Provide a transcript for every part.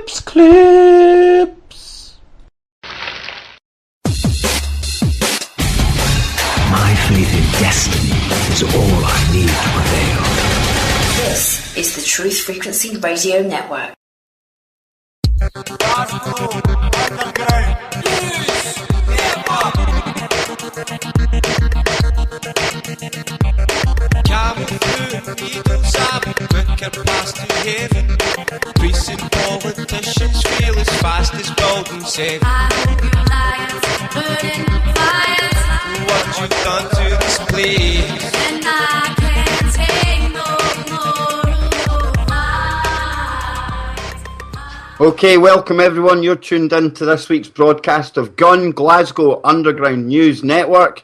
Clips. My faith in destiny is all I need to prevail. This is the Truth Frequency Radio Network. Coming through, needles up, quicker past to heaven. Recent politicians feel as fast as golden safe. I hope your lions burning fires. What you've done to this place, And I can't take no more. Okay, welcome everyone. You're tuned in to this week's broadcast of GUNN, Glasgow Underground News Network.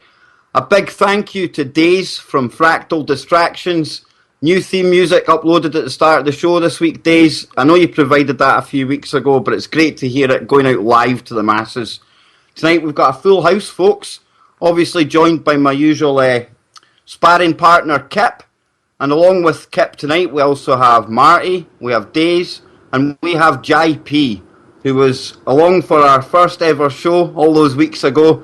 A big thank you to Days from Fractal Distractions. New theme music uploaded at the start of the show this week, Days. I know you provided that a few weeks ago, but it's great to hear it going out live to the masses. Tonight we've got a full house, folks. Obviously joined by my usual sparring partner, Kip. And along with Kip tonight, we also have Marty, we have Days, and we have Jai P, who was along for our first ever show all those weeks ago,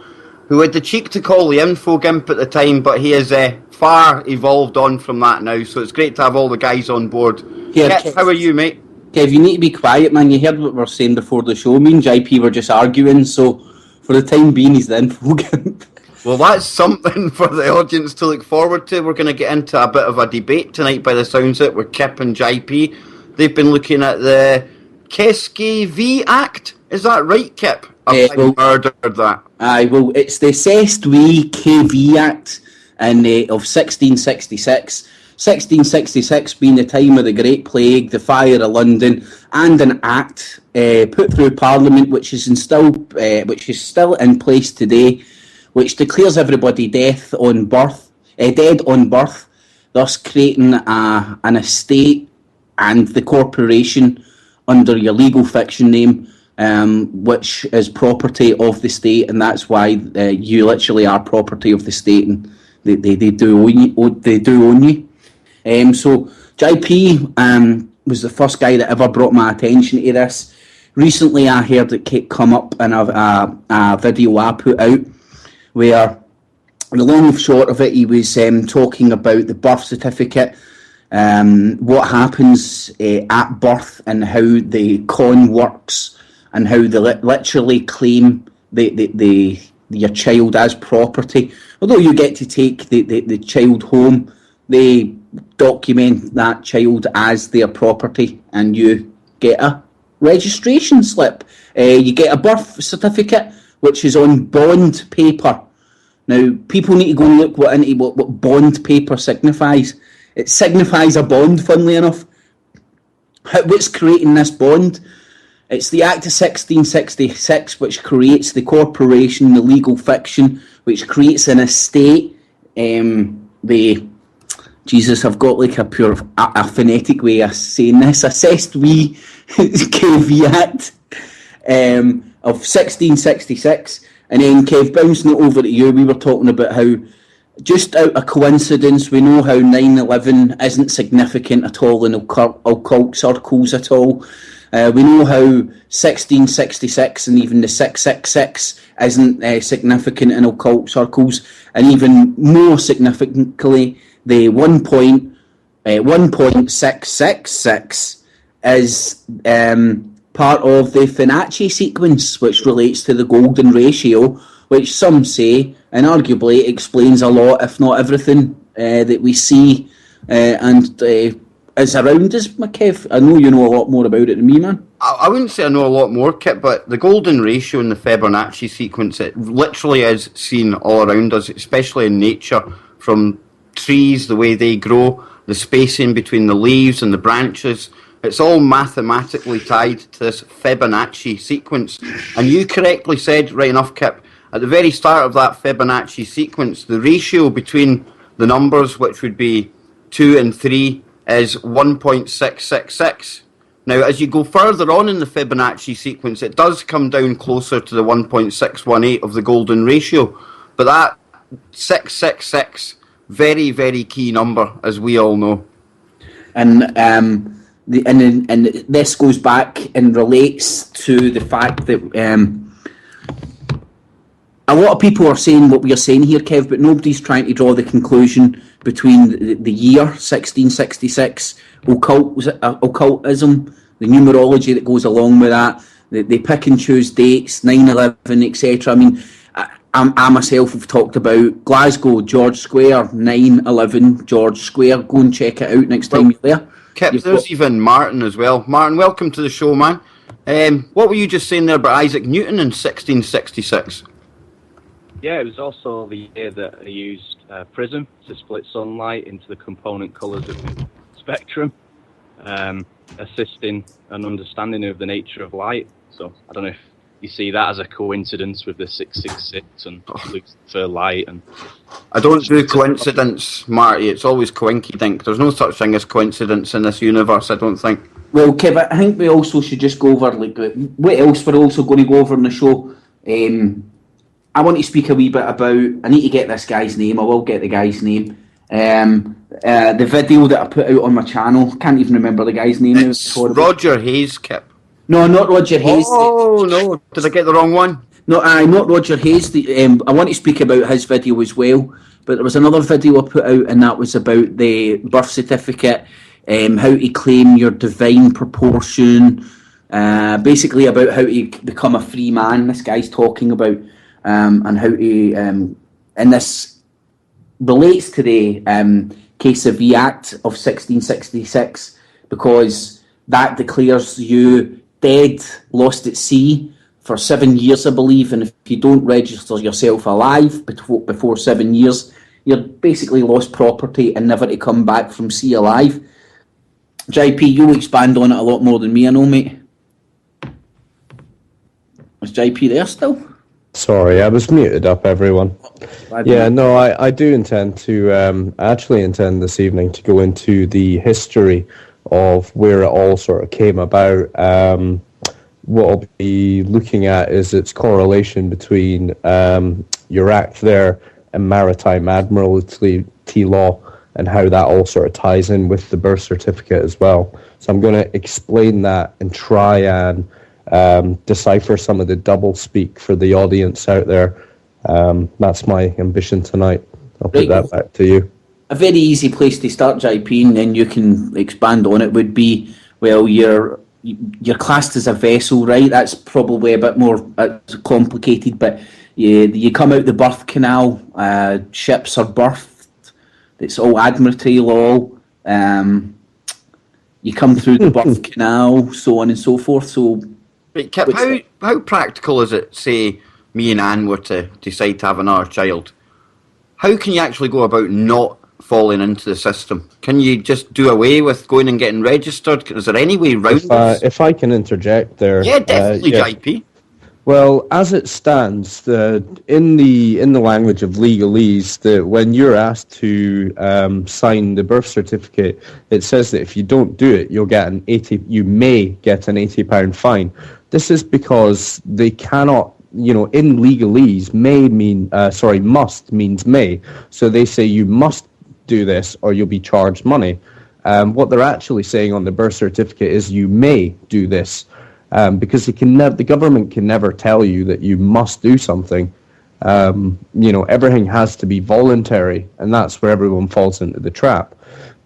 who had the cheek to call the info gimp at the time, but he is far evolved on from that now, so it's great to have all the guys on board. Here, Kip, how are you, mate? Kev, you need to be quiet, man. You heard what we were saying before the show. Me and JP were just arguing, so for the time being, he's the info gimp. Well, that's something for the audience to look forward to. We're going to get into a bit of a debate tonight by the sounds of it with Kip and JP. They've been looking at the Cestui Que Vie Act. Is that right, Kip? I murdered that. Aye, well, it's the Cestui Que Vie Act of 1666. 1666 being the time of the Great Plague, the Fire of London, and an act put through Parliament which is still in place today, which declares everybody dead on birth, thus creating an estate and the corporation under your legal fiction name, which is property of the state, and that's why you literally are property of the state, and they do own you. So JP was the first guy that ever brought my attention to this. Recently, I heard it come up in a video I put out, where the long and short of it, he was talking about the birth certificate, what happens at birth, and how the con works, and how they literally claim your child as property. Although you get to take the child home, they document that child as their property, and you get a registration slip. You get a birth certificate, which is on bond paper. Now, people need to go and look what bond paper signifies. It signifies a bond, funnily enough. What's creating this bond? It's the Act of 1666, which creates the corporation, the legal fiction, which creates an estate. Jesus, I've got like a phonetic way of saying this. A Cestui Que Vie Act of 1666. And then, Kev, bouncing it over to you, we were talking about how, just out of coincidence, we know how 9/11 isn't significant at all in occult circles at all. We know how 1666 and even the 666 isn't significant in occult circles, and even more significantly, the 1.666 is part of the Fibonacci sequence, which relates to the golden ratio, which some say, and arguably explains a lot, if not everything, that we see and is around us, Kev. I know you know a lot more about it than me, man. I wouldn't say I know a lot more, Kip, but the golden ratio in the Fibonacci sequence, it literally is seen all around us, especially in nature, from trees, the way they grow, the spacing between the leaves and the branches. It's all mathematically tied to this Fibonacci sequence. And you correctly said, right enough, Kip, at the very start of that Fibonacci sequence, the ratio between the numbers, which would be 2 and 3, is 1.666. Now, as you go further on in the Fibonacci sequence, it does come down closer to the 1.618 of the golden ratio. But that 666, very, very key number, as we all know. And and this goes back and relates to the fact that a lot of people are saying what we are saying here, Kev, but nobody's trying to draw the conclusion between the year 1666, occultism, the numerology that goes along with that. They pick and choose dates, 9/11, etc. I mean, I myself have talked about Glasgow, George Square, 9/11, George Square. Go and check it out next time you're there. Kip, there's even Martin as well. Martin, welcome to the show, man. What were you just saying there about Isaac Newton in 1666? Yeah, it was also the year that they used prism to split sunlight into the component colours of the spectrum, assisting an understanding of the nature of light. So I don't know if you see that as a coincidence with the 666 and Lucifer light. And I don't do coincidence, Marty. It's always coinkydink. There's no such thing as coincidence in this universe, I don't think. Well, Kev, I think we also should just go over what else we're also going to go over on the show. I want to speak a wee bit about. I need to get this guy's name. I will get the guy's name. The video that I put out on my channel. Can't even remember the guy's name. It's Roger Hayes, Kip. No, not Roger Hayes. Oh no! Did I get the wrong one? No, not Roger Hayes. I want to speak about his video as well. But there was another video I put out, and that was about the birth certificate, how to claim your divine proportion, basically about how to become a free man. This guy's talking about. And how to, and this relates to the Cestui Que Vie Act of 1666, because that declares you dead, lost at sea for 7 years, I believe, and if you don't register yourself alive before 7 years, you're basically lost property and never to come back from sea alive. JP, you'll expand on it a lot more than me, I know, mate. Is JP there still? Sorry, I was muted up, everyone. Yeah, no, I do intend to, I actually intend this evening to go into the history of where it all sort of came about. What I'll be looking at is its correlation between your act there and maritime admiralty law and how that all sort of ties in with the birth certificate as well. So I'm going to explain that and try and decipher some of the double speak for the audience out there. That's my ambition tonight. I'll put that back to you. A very easy place to start, JP, and then you can expand on it, would be, well, you're classed as a vessel, right? That's probably a bit more complicated, but you come out the birth canal, ships are birthed, it's all admiralty law, you come through the birth canal, so on and so forth. So But Kip, how practical is it, say, me and Anne were to decide to have another child? How can you actually go about not falling into the system? Can you just do away with going and getting registered? Is there any way around this? If I can interject there. Yeah, definitely, JP. Well, as it stands, in the language of legalese, when you're asked to sign the birth certificate, it says that if you don't do it, you may get an £80 fine. This is because they cannot, in legalese, must means may. So they say you must do this or you'll be charged money. What they're actually saying on the birth certificate is you may do this. Because the government can never tell you that you must do something. Everything has to be voluntary, and that's where everyone falls into the trap.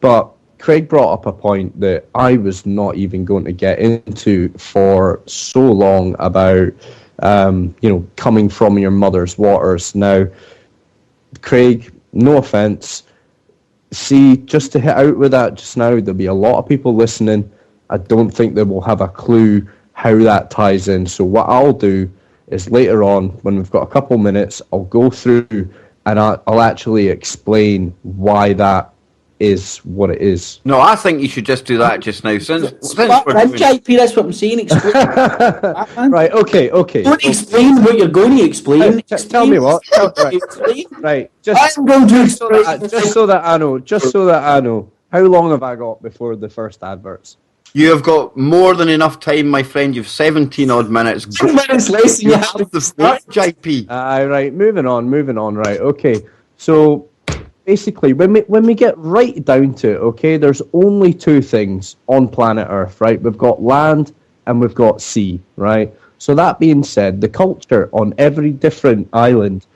But Craig brought up a point that I was not even going to get into for so long about, coming from your mother's waters. Now, Craig, no offense. See, just to hit out with that just now, there'll be a lot of people listening. I don't think they will have a clue how that ties in. So what I'll do is later on, when we've got a couple minutes, I'll go through and I'll actually explain why that is what it is. No, I think you should just do that just now. Since JP, that's what I'm saying. Explain. Right, okay. Don't explain what you're going to explain. Tell me what. Right. I'm going to explain. Just so that I know. How long have I got before the first adverts? You have got more than enough time, my friend. You've 17 odd minutes. 2 minutes less than you have the start, JP. Right, moving on. Right, okay. So basically, when we get right down to it, okay, there's only two things on planet Earth, right? We've got land and we've got sea, right? So that being said, the culture on every different island,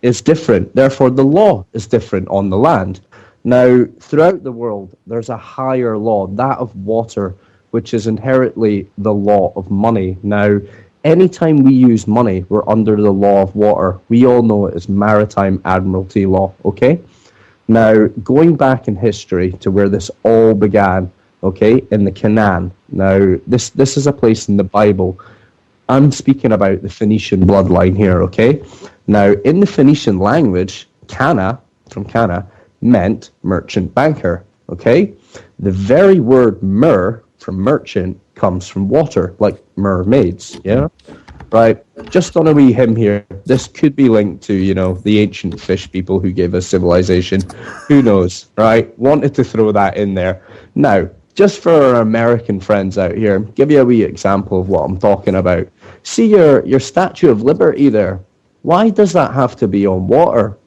is different. Therefore, the law is different on the land. Now, throughout the world, there's a higher law, that of water, which is inherently the law of money. Now, anytime we use money, we're under the law of water. We all know it as maritime admiralty law, okay? Now, going back in history to where this all began, okay, in the Canaan. Now, this is a place in the Bible. I'm speaking about the Phoenician bloodline here, okay? Now, in the Phoenician language, Cana, from Cana, meant merchant banker, okay? The very word mer, from merchant, comes from water, like mermaids, yeah? Right, just on a wee hymn here, this could be linked to, the ancient fish people who gave us civilization. Who knows, right? Wanted to throw that in there. Now, just for our American friends out here, give you a wee example of what I'm talking about. See your Statue of Liberty there. Why does that have to be on water?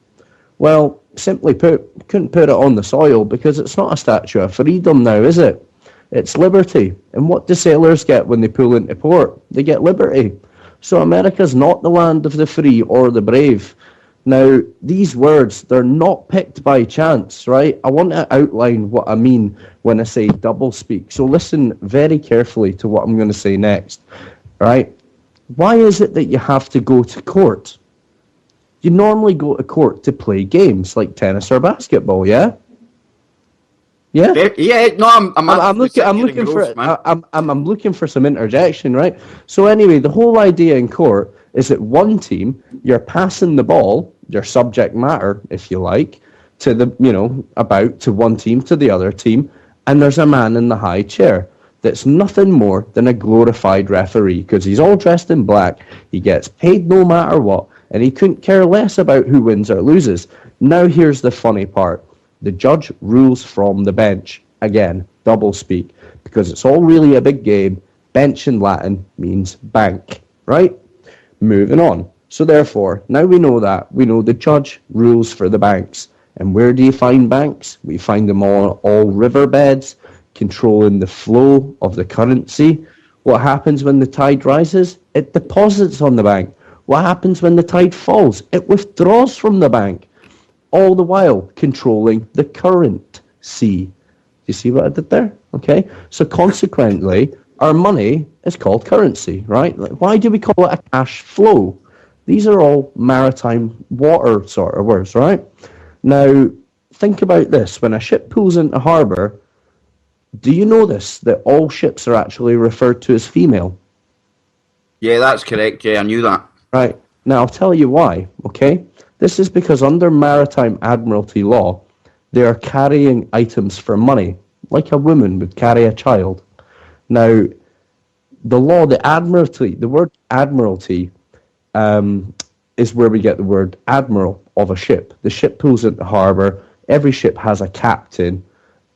Well, simply put, couldn't put it on the soil because it's not a statue of freedom now, is it? It's liberty. And what do sailors get when they pull into port? They get liberty. So America's not the land of the free or the brave. Now, these words, they're not picked by chance, right? I want to outline what I mean when I say doublespeak. So listen very carefully to what I'm going to say next, right? Why is it that you have to go to court? You normally go to court to play games like tennis or basketball, yeah? Yeah. Yeah. No, I'm looking for some interjection, right? So anyway, the whole idea in court is that one team, you're passing the ball, your subject matter, if you like, to to one team, to the other team, and there's a man in the high chair that's nothing more than a glorified referee because he's all dressed in black, he gets paid no matter what, and he couldn't care less about who wins or loses. Now here's the funny part. The judge rules from the bench. Again, doublespeak, because it's all really a big game. Bench in Latin means bank, right? Moving on. So therefore, now we know that. We know the judge rules for the banks. And where do you find banks? We find them all riverbeds, controlling the flow of the currency. What happens when the tide rises? It deposits on the bank. What happens when the tide falls? It withdraws from the bank. All the while controlling the current sea. You see what I did there? Okay. So consequently, our money is called currency, right? Like, why do we call it a cash flow? These are all maritime water sort of words, right? Now, think about this. When a ship pulls into harbour, do you notice that all ships are actually referred to as female? Yeah, that's correct. Yeah, I knew that. Right. Now, I'll tell you why, okay? This is because under maritime admiralty law, they are carrying items for money, like a woman would carry a child. Now, the law, the word admiralty is where we get the word admiral of a ship. The ship pulls into harbour. Every ship has a captain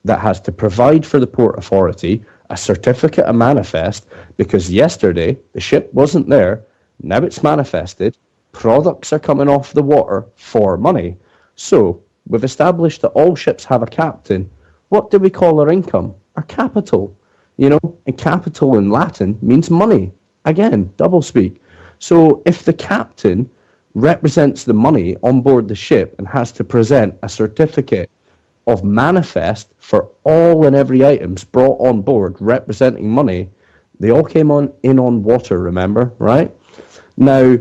that has to provide for the port authority a certificate, a manifest, because yesterday the ship wasn't there. Now it's manifested. Products are coming off the water for money. So we've established that all ships have a captain. What do we call our income? Our capital. And capital in Latin means money. Again, doublespeak. So if the captain represents the money on board the ship and has to present a certificate of manifest for all and every items brought on board representing money, they all came in on water, remember, right? Now,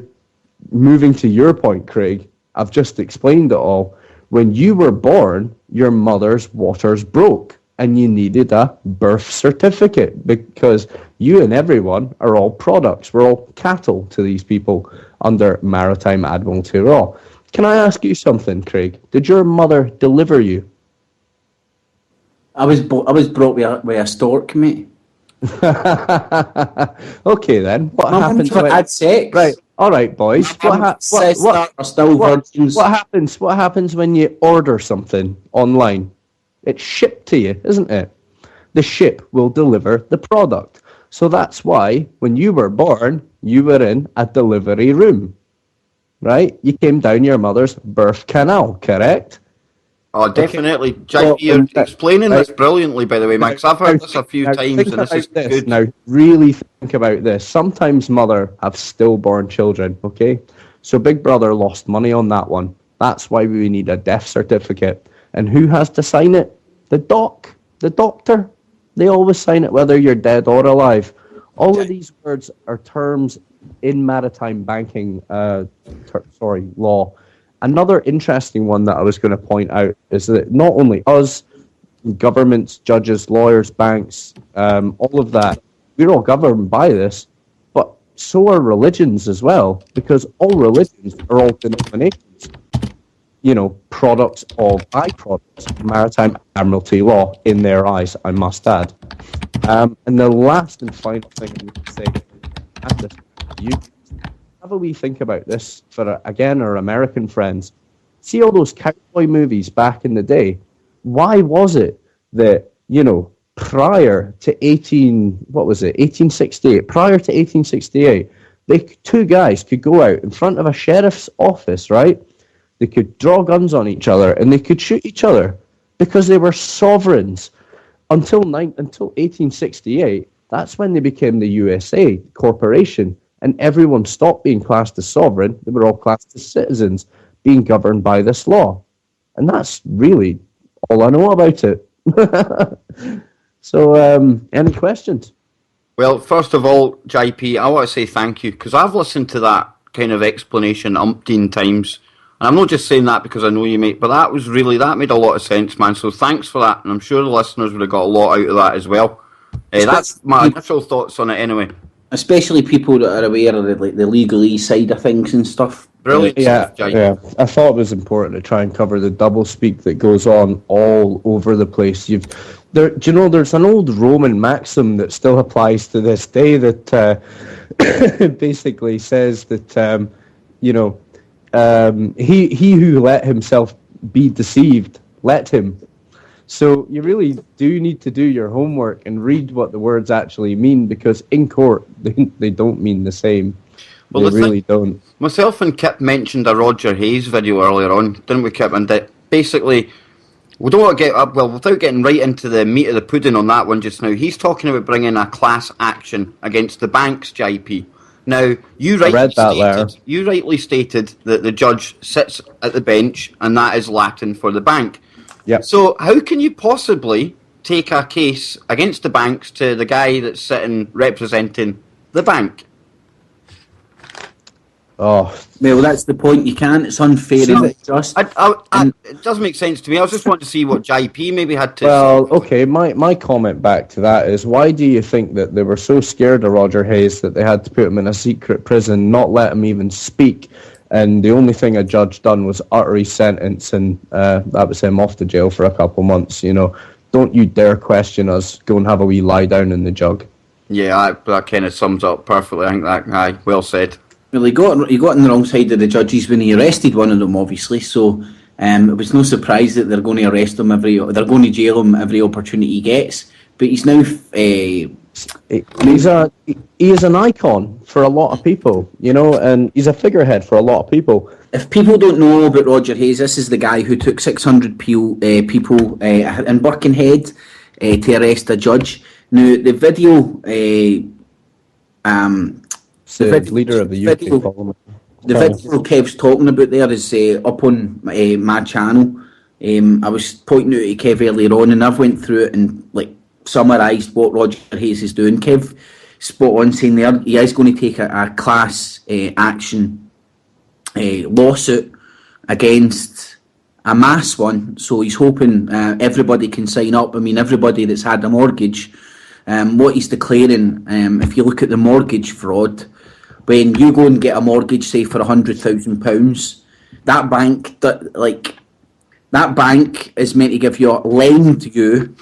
moving to your point, Craig, I've just explained it all. When you were born, your mother's waters broke and you needed a birth certificate because you and everyone are all products. We're all cattle to these people under maritime admiralty law. Can I ask you something, Craig? Did your mother deliver you? I was brought with a stork, mate. Okay then. What happens when had sex? Right. All right, boys. What happens when you order something online? It's shipped to you, isn't it? The ship will deliver the product. So that's why when you were born, you were in a delivery room, right? You came down your mother's birth canal, correct? Oh, definitely. JP, you're explaining this brilliantly, by the way, Max. I've heard this a few times, and this is good. Now, really think about this. Sometimes mother have stillborn children, okay? So Big Brother lost money on that one. That's why we need a death certificate. And who has to sign it? The doctor. They always sign it whether you're dead or alive. All of these words are terms in maritime banking law. Another interesting one that I was going to point out is that not only us, governments, judges, lawyers, banks, all of that, we're all governed by this, but so are religions as well, because all religions are all denominations, products of byproducts, maritime admiralty law in their eyes, I must add. And the last and final thing I need to say, and this to you, have a wee think about this for, again, our American friends. See all those cowboy movies back in the day? Why was it that, prior to 1868, prior to 1868, two guys could go out in front of a sheriff's office, right? They could draw guns on each other and they could shoot each other because they were sovereigns. Until 1868, that's when they became the USA corporation, and everyone stopped being classed as sovereign. They were all classed as citizens, being governed by this law. And that's really all I know about it. So, any questions? Well, first of all, JP, I want to say thank you, because I've listened to that kind of explanation umpteen times. And I'm not just saying that because I know you, mate, but that made a lot of sense, man. So thanks for that, and I'm sure the listeners would have got a lot out of that as well. That's my initial thoughts on it anyway. Especially people that are aware of the legalese side of things and stuff. Brilliant. Yeah. I thought it was important to try and cover the doublespeak that goes on all over the place. There's an old Roman maxim that still applies to this day that basically says that, he who let himself be deceived, let him. So you really do need to do your homework and read what the words actually mean, because in court they don't mean the same. Well, they really don't. Myself and Kip mentioned a Roger Hayes video earlier on, didn't we, Kip? And basically, we don't want to get up, without getting right into the meat of the pudding on that one just now, he's talking about bringing a class action against the banks, JP. Now, you rightly stated that the judge sits at the bench, and that is Latin for the bank. Yep. So how can you possibly take a case against the banks to the guy that's sitting representing the bank? Oh, well, that's the point. You can't. It's unfair. It doesn't make sense to me. I was just wanting to see what JP maybe had to say. Well, okay, my comment back to that is, why do you think that they were so scared of Roger Hayes that they had to put him in a secret prison, not let him even speak? And the only thing a judge done was utter his sentence, and that was him off to jail for a couple months. Don't you dare question us. Go and have a wee lie down in the jug. Yeah, that kind of sums up perfectly. I think that guy, well said. Well, he got on the wrong side of the judges when he arrested one of them, obviously. So it was no surprise that they're going to arrest him they're going to jail him every opportunity he gets. But he's now he is an icon for a lot of people, and he's a figurehead for a lot of people. If people don't know about Roger Hayes, this is the guy who took 600 people in Birkenhead to arrest a judge. Now, the video. Leader of the UK Parliament. The video Kev's talking about there is up on my channel. I was pointing out to Kev earlier on, and I've went through it and summarised what Roger Hayes is doing. Kev spot on saying there he is going to take a class action lawsuit against a mass one. So he's hoping everybody can sign up. I mean, everybody that's had a mortgage. What he's declaring, if you look at the mortgage fraud, when you go and get a mortgage, say for £100,000, that bank is meant to lend you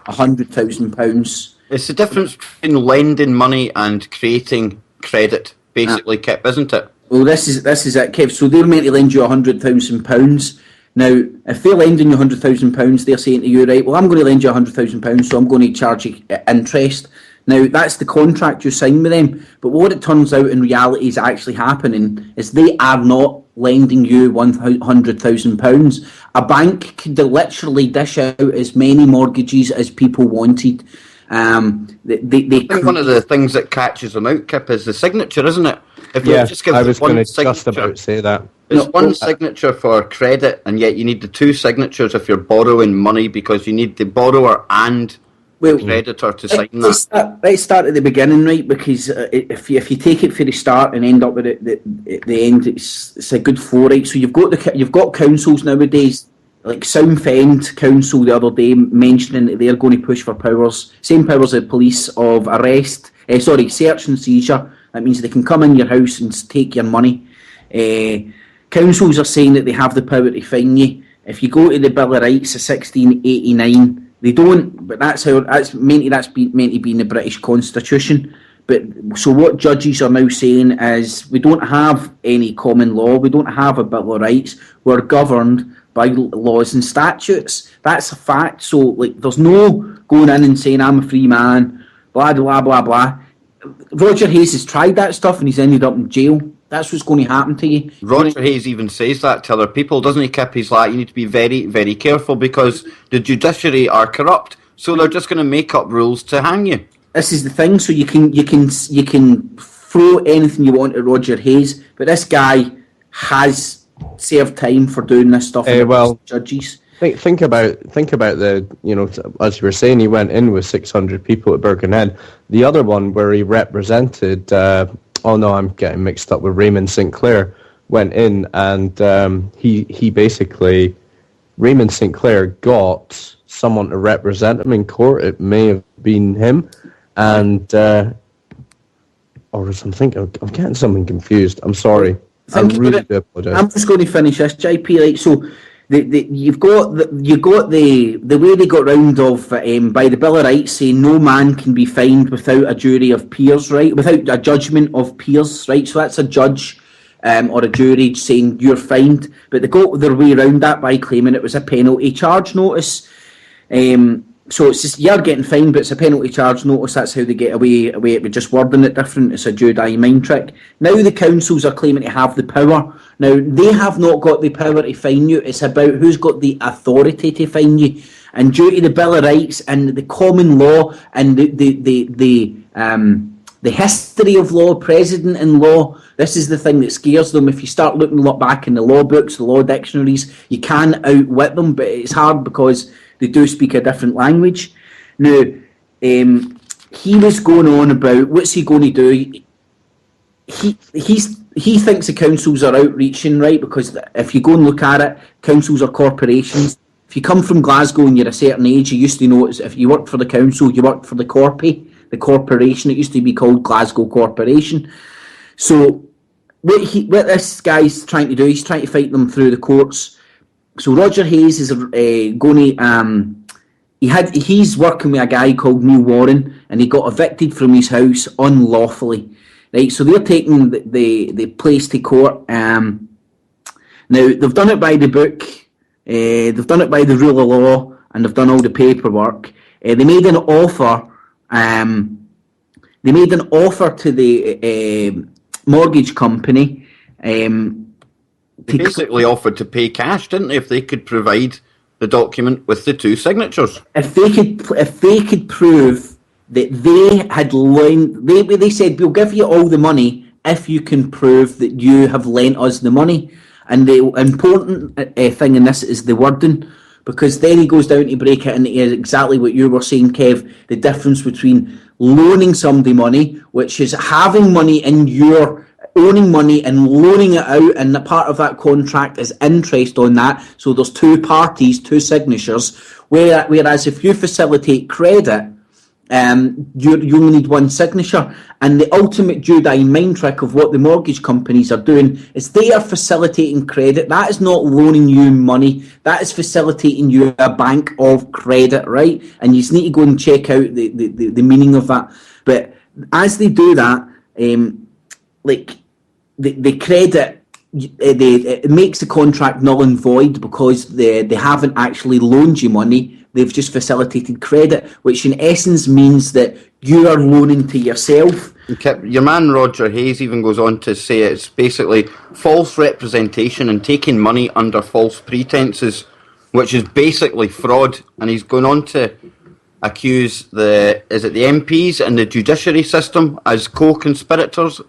£100,000. It's the difference between lending money and creating credit, basically, Kip, isn't it? Well, this is it, Kev. So they're meant to lend you £100,000. Now, if they're lending you £100,000, they're saying to you, right, well, I'm going to lend you £100,000, so I'm going to charge you interest. Now, that's the contract you sign with them. But what it turns out in reality is actually happening is they are not lending you £100,000. A bank could literally dish out as many mortgages as people wanted. I think one of the things that catches them out, Kip, is the signature, isn't it? If you just give I was going to just signature, about say that. it's one signature for credit, and yet you need the two signatures if you're borrowing money, because you need the borrower and the creditor to sign that. Let's start at the beginning, right? Because if you take it for the start and end up with it at the end, it's a good flow, right? So you've got councils nowadays, like Southend Council the other day mentioning that they're going to push for same powers as police of search and seizure. That means they can come in your house and take your money. Councils are saying that they have the power to fine you. If you go to the Bill of Rights of 1689, they don't, but that's meant to be in the British Constitution. But so what judges are now saying is we don't have any common law, we don't have a Bill of Rights, we're governed by laws and statutes. That's a fact. So like, there's no going in and saying I'm a free man, blah blah blah blah. Roger Hayes has tried that stuff and he's ended up in jail. That's what's going to happen to you. Roger Hayes even says that to other people, doesn't he, Kip? He's like, you need to be very, very careful because the judiciary are corrupt, so they're just going to make up rules to hang you. This is the thing. So you can throw anything you want at Roger Hayes, but this guy has served time for doing this stuff. Judges. Think about the, as you were saying, he went in with 600 people at Birkenhead. The other one where he represented, I'm getting mixed up with Raymond Sinclair, went in and he basically, Raymond Sinclair got someone to represent him in court. It may have been him, and I'm getting something confused. I'm sorry. I really do apologise. I'm just going to finish this, JP. Right, so you've got the way they got round of by the Bill of Rights saying no man can be fined without a jury of peers, right? Without a judgment of peers, right? So that's a judge or a jury saying you're fined, but they got their way around that by claiming it was a penalty charge notice. So it's just you're getting fined, but it's a penalty charge notice. That's how they get away with just wording it different. It's a Jedi mind trick. Now the councils are claiming to have the power. Now they have not got the power to fine you. It's about who's got the authority to fine you. And due to the Bill of Rights and the common law and the history of law, precedent in law, this is the thing that scares them. If you start looking back in the law books, the law dictionaries, you can outwit them, but it's hard because they do speak a different language. Now, he was going on about what's he going to do. He thinks the councils are outreaching, right? Because if you go and look at it, councils are corporations. If you come from Glasgow and you're a certain age, you used to know if you worked for the council, you worked for the corporation. It used to be called Glasgow Corporation. So what this guy's trying to do, he's trying to fight them through the courts. So Roger Hayes is going to he's working with a guy called Neil Warren, and he got evicted from his house unlawfully. Right, so they're taking the place to court. Now they've done it by the book, they've done it by the rule of law, and they've done all the paperwork. They made an offer. They made an offer to the mortgage company. They basically offered to pay cash, didn't they, if they could provide the document with the two signatures? If they could prove that they had lent, they said we'll give you all the money if you can prove that you have lent us the money. And the important thing in this is the wording, because then he goes down to break it into exactly what you were saying, Kev, the difference between loaning somebody money, which is having money in your owning money and loaning it out, and the part of that contract is interest on that. So there's two parties, two signatures. Whereas if you facilitate credit, you only need one signature. And the ultimate Jedi mind trick of what the mortgage companies are doing is they are facilitating credit. That is not loaning you money. That is facilitating you a bank of credit, right? And you just need to go and check out the meaning of that. But as they do that, the credit, it makes the contract null and void because they haven't actually loaned you money. They've just facilitated credit, which in essence means that you are loaning to yourself. Your man Roger Hayes even goes on to say it's basically false representation and taking money under false pretenses, which is basically fraud. And he's going on to accuse the MPs and the judiciary system as co-conspirators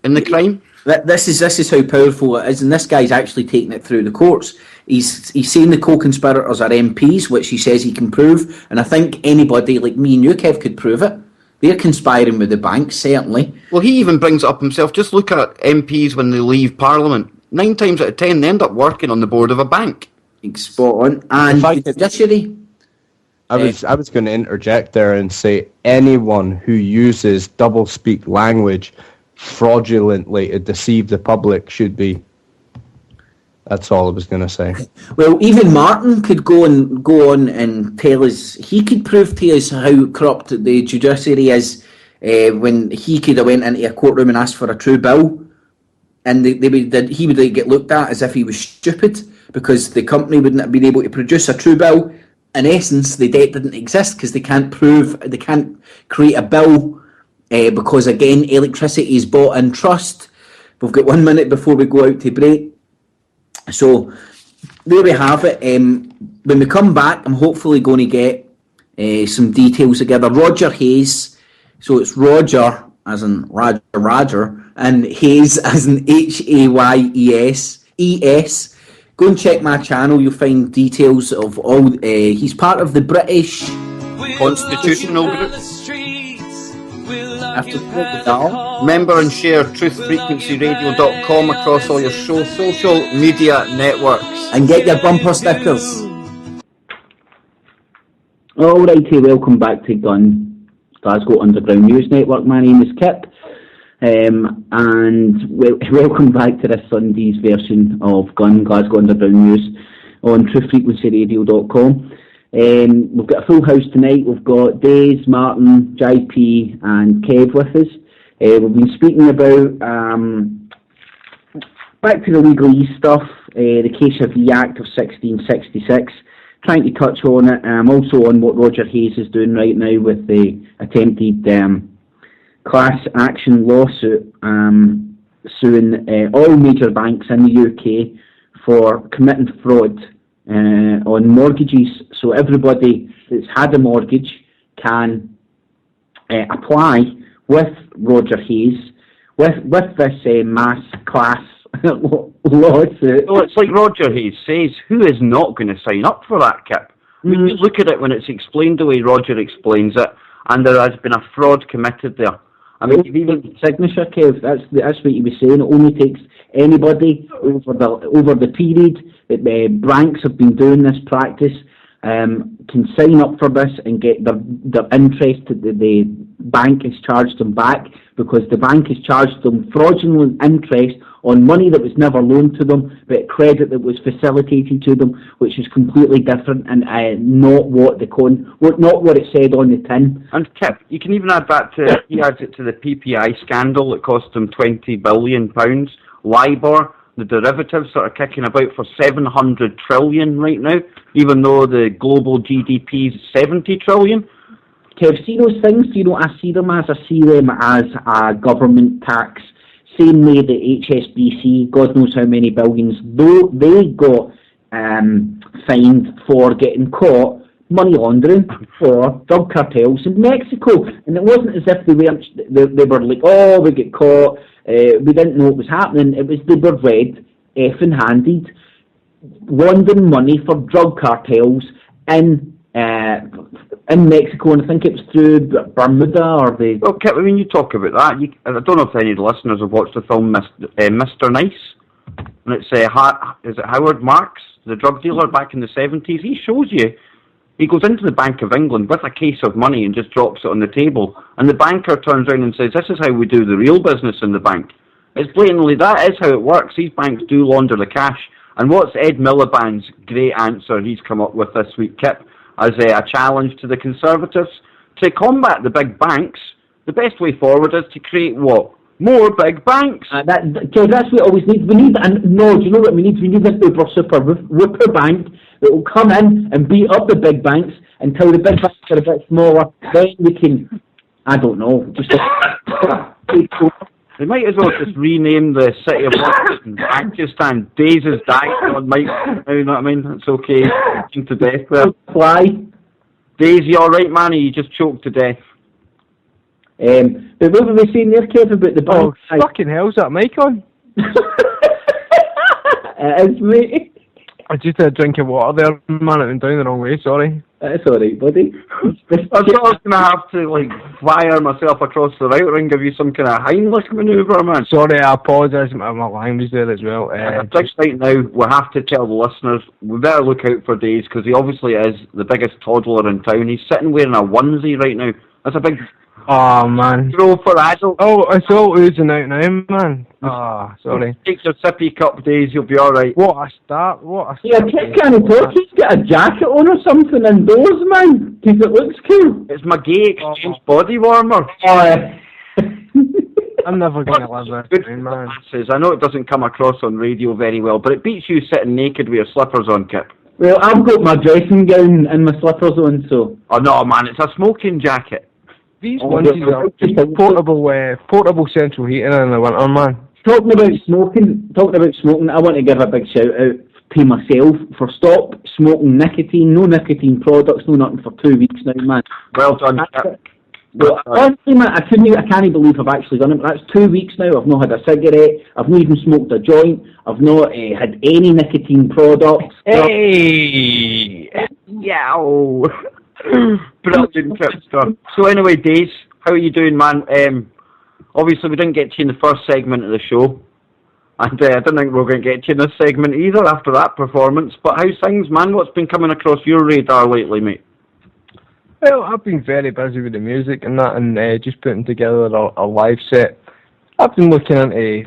in the crime. This is how powerful it is, and this guy's actually taking it through the courts. He's saying the co-conspirators are MPs, which he says he can prove, and I think anybody like me and you, Kev, could prove it. They're conspiring with the banks, certainly. Well, he even brings it up himself. Just look at MPs when they leave Parliament. 9 times out of 10, they end up working on the board of a bank. Spot on. And the judiciary. I was going to interject there and say anyone who uses double-speak language fraudulently to deceive the public should be. That's all I was going to say. Well, even Martin could go on and tell us, he could prove to us how corrupt the judiciary is when he could have went into a courtroom and asked for a true bill, and he would get looked at as if he was stupid because the company wouldn't have been able to produce a true bill. In essence, the debt didn't exist because they can't create a bill because, again, electricity is bought in trust. We've got 1 minute before we go out to break. So there we have it. When we come back, I'm hopefully going to get some details together. Roger Hayes, so it's Roger as in Roger, and Hayes as in Hayes. Go and check my channel. You'll find details of all. He's part of the British Constitutional Group. After Remember and share truthfrequencyradio.com across all your social media networks. And get your bumper stickers. Alrighty, welcome back to GUNN, Glasgow Underground News Network. My name is Kip. And welcome back to this Sunday's version of GUNN, Glasgow Underground News on truthfrequencyradio.com. We've got a full house tonight. We've got Days, Martin, JP and Kev with us. We've been speaking about back to the legalese stuff, the Cestui Que Vie Act of 1666, trying to touch on it, also on what Roger Hayes is doing right now with the attempted class action lawsuit suing all major banks in the UK for committing fraud on mortgages. So everybody that's had a mortgage can apply with Roger Hayes with this mass class lawsuit. Well, it's like Roger Hayes says, who is not going to sign up for that, Kip? I mean, you look at it when it's explained the way Roger explains it, and there has been a fraud committed there. I mean, even signature, Kev, that's what he was saying. It only takes anybody over the period that banks have been doing this practice can sign up for this and get their interest that the bank has charged them back, because the bank has charged them fraudulent interest on money that was never loaned to them, but credit that was facilitated to them, which is completely different and not what it said on the tin. And Kip, you can even add that to he adds it to the PPI scandal that cost them £20 billion. LIBOR, the derivatives that are kicking about for 700 trillion right now, even though the global GDP is 70 trillion. Kev, see those things? I see them as a government tax. Same way the HSBC, God knows how many billions, though they got fined for getting caught money laundering for drug cartels in Mexico. And it wasn't as if they were like, oh, we get caught, we didn't know what was happening. It was they were red, effing handed, laundering money for drug cartels in Mexico, and I think it was through Bermuda or the... Well, Kip, when you talk about that, I don't know if any of the listeners have watched the film Mr. Nice, and it's is it Howard Marks, the drug dealer back in the 70s? He shows you, he goes into the Bank of England with a case of money and just drops it on the table, and the banker turns around and says, this is how we do the real business in the bank. It's blatantly, that is how it works. These banks do launder the cash. And what's Ed Miliband's great answer he's come up with this week, Kip, as a challenge to the Conservatives? To combat the big banks, the best way forward is to create what? More big banks. That's what we always need. We need, and no, do you know what we need? We need this super whipper bank that will come in and beat up the big banks until the big banks are a bit smaller. Then we can I don't know. Just They might as well just rename the city of London Pakistan. Days has died on Mike. You know what I mean? It's okay. Choking to death there. fly. Days, you alright, man? Or you just choked to death? But what were we saying there, Kev, about the Oh, bank? fucking hell's that mic on? It is, mate. I just had a drink of water there, man. It went down the wrong way, sorry. That's alright, buddy. I thought I was going to have to, like, fire myself across the router and give you some kind of Heimlich manoeuvre, man. Sorry, I apologise, my line was there as well. Just right now, we have to tell the listeners, we better look out for Days, because he obviously is the biggest toddler in town. He's sitting wearing a onesie right now. That's a big Oh, man. throw for adults. Oh, it's all oozing out now, man. Ah, sorry. Take your sippy cup, Days, you'll be alright. What a start, what a Yeah, start. Kev can't talk. He's got a jacket on or something indoors, man. Because it looks cool. It's my gay exchange body warmer. I'm never going to live that Good down, for the man. masses. I know it doesn't come across on radio very well, but it beats you sitting naked with your slippers on, Kip. Well, I've got my dressing gown and my slippers on, so... Oh no, man, it's a smoking jacket. These Oh, onesies are just portable central heating in the winter, man. Talking about smoking, I want to give a big shout out to myself for stop smoking nicotine, no nicotine products, no nothing for 2 weeks now, man. Well done, Kip. Well, honestly, man, I can't believe I've actually done it. That's 2 weeks now. I've not had a cigarette. I've not even smoked a joint. I've not had any nicotine products. Hey! Yow! Brilliant, Kipster. So anyway, Days, how are you doing, man? Obviously, we didn't get to you in the first segment of the show. And I don't think we're going to get to you in this segment either after that performance. But how's things, man? What's been coming across your radar lately, mate? Well, I've been very busy with the music and that, and just putting together a live set. I've been looking into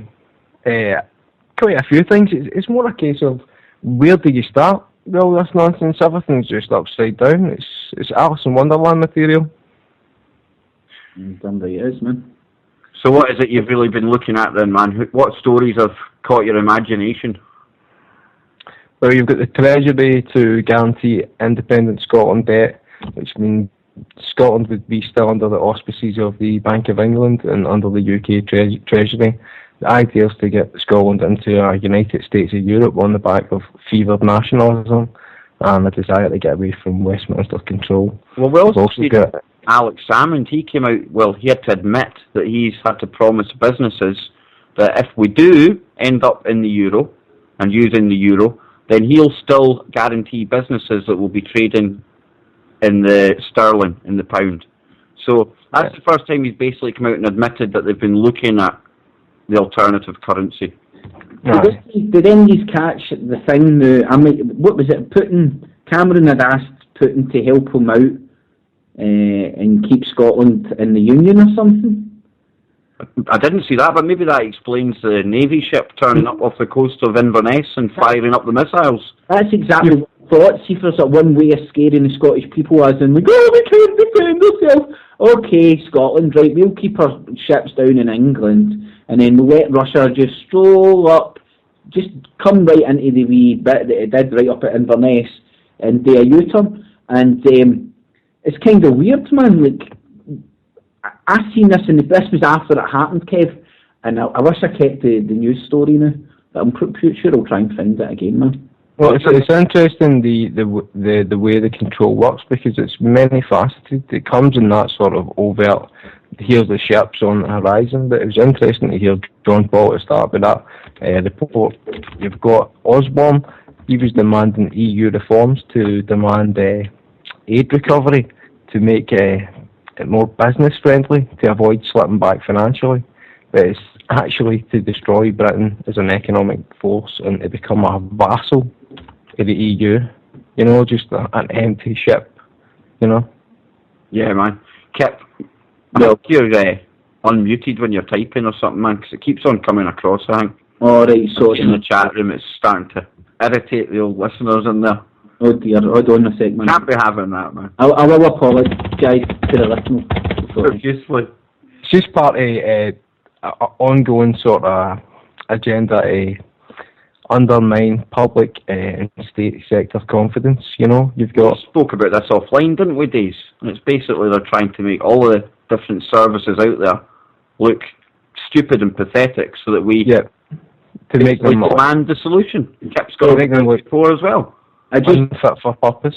quite a few things. It's more a case of where do you start with all this nonsense? Everything's just upside down. It's Alice in Wonderland material. Damn right it is, man. So what is it you've really been looking at then, man? What stories have caught your imagination? Well, you've got the Treasury to guarantee independent Scotland debt, which means Scotland would be still under the auspices of the Bank of England and under the UK Treasury. The idea is to get Scotland into a United States of Europe on the back of fevered nationalism and a desire to get away from Westminster control. Well, we also got Alex Salmond. He came out, well, he had to admit that he's had to promise businesses that if we do end up in the euro and using the euro, then he'll still guarantee businesses that will be trading in the sterling, in the pound. So that's the first time he's basically come out and admitted that they've been looking at the alternative currency. Did any of these catch the thing? What was it? Cameron had asked Putin to help him out and keep Scotland in the Union or something. I didn't see that, but maybe that explains the Navy ship turning up off the coast of Inverness and firing up the missiles. That's exactly what I thought. See, if there's one way of scaring the Scottish people, as in, like, oh, we can't defend ourselves. Okay, Scotland, right, we'll keep our ships down in England, and then we'll let Russia just stroll up, just come right into the wee bit that it did right up at Inverness, and do a U-turn. And it's kind of weird, man. Like, I seen this, and this was after it happened, Kev, and I wish I kept the news story now, but I'm pretty sure I'll try and find it again, man. Well, it's interesting the way the control works, because it's many faceted. It comes in that sort of overt, here's the ships on the horizon, but it was interesting to hear John Paul to start with that report. You've got Osborne, he was demanding EU reforms to demand aid recovery to make it more business friendly, to avoid slipping back financially. But it's actually to destroy Britain as an economic force and to become a vassal of the EU. You know, just an empty ship, you know? Yeah, man. Kip, well, you're unmuted when you're typing or something, man, because it keeps on coming across, I think. All right, so in the chat room, it's starting to irritate the old listeners in there. Oh dear, hold on a sec, man. Can't be having that, man. I will apologise to the listeners. Profusely. It's just part of a ongoing sort of agenda to undermine public and state sector confidence. You know, you've got... We spoke about this offline, didn't we, Days? And it's basically they're trying to make all the different services out there look stupid and pathetic, so that we to make them demand the solution. Kip's got to make them look poor as well. Unfit for purpose.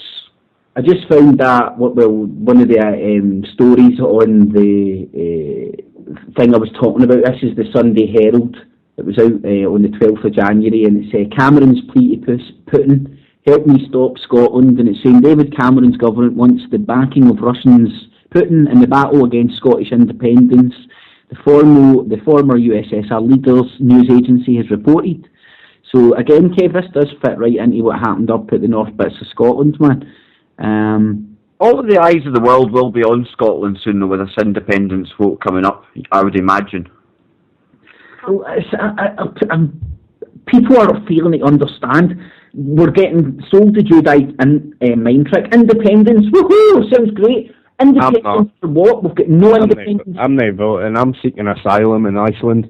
I just found that one of the stories on the thing I was talking about. This is the Sunday Herald. It was out on the 12th of January, and it said Cameron's plea to Putin, help me stop Scotland. And it's saying David Cameron's government wants the backing of Putin in the battle against Scottish independence. The former USSR leaders news agency has reported. So again, Kev, this does fit right into what happened up at the north bits of Scotland, man. All of the eyes of the world will be on Scotland soon, though, with this independence vote coming up, I would imagine. Well, people are feeling it, understand. We're getting sold the Judite mind trick. Independence, woohoo, sounds great. Independence for what? We've got no independence. I'm not voting. I'm seeking asylum in Iceland.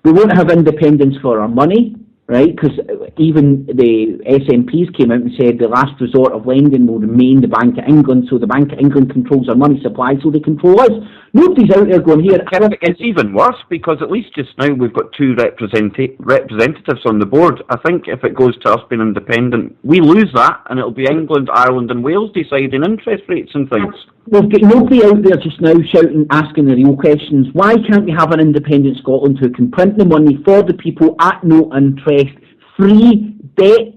We won't have independence for our money, right? Because even the SNPs came out and said the last resort of lending will remain the Bank of England, so the Bank of England controls our money supply, so they control us. Nobody's out there going, here. It's even worse, because at least just now we've got two representatives on the board. I think if it goes to us being independent, we lose that, and it'll be England, Ireland and Wales deciding interest rates and things. We've got nobody out there just now shouting, asking the real questions. Why can't we have an independent Scotland who can print the money for the people at no interest, free debt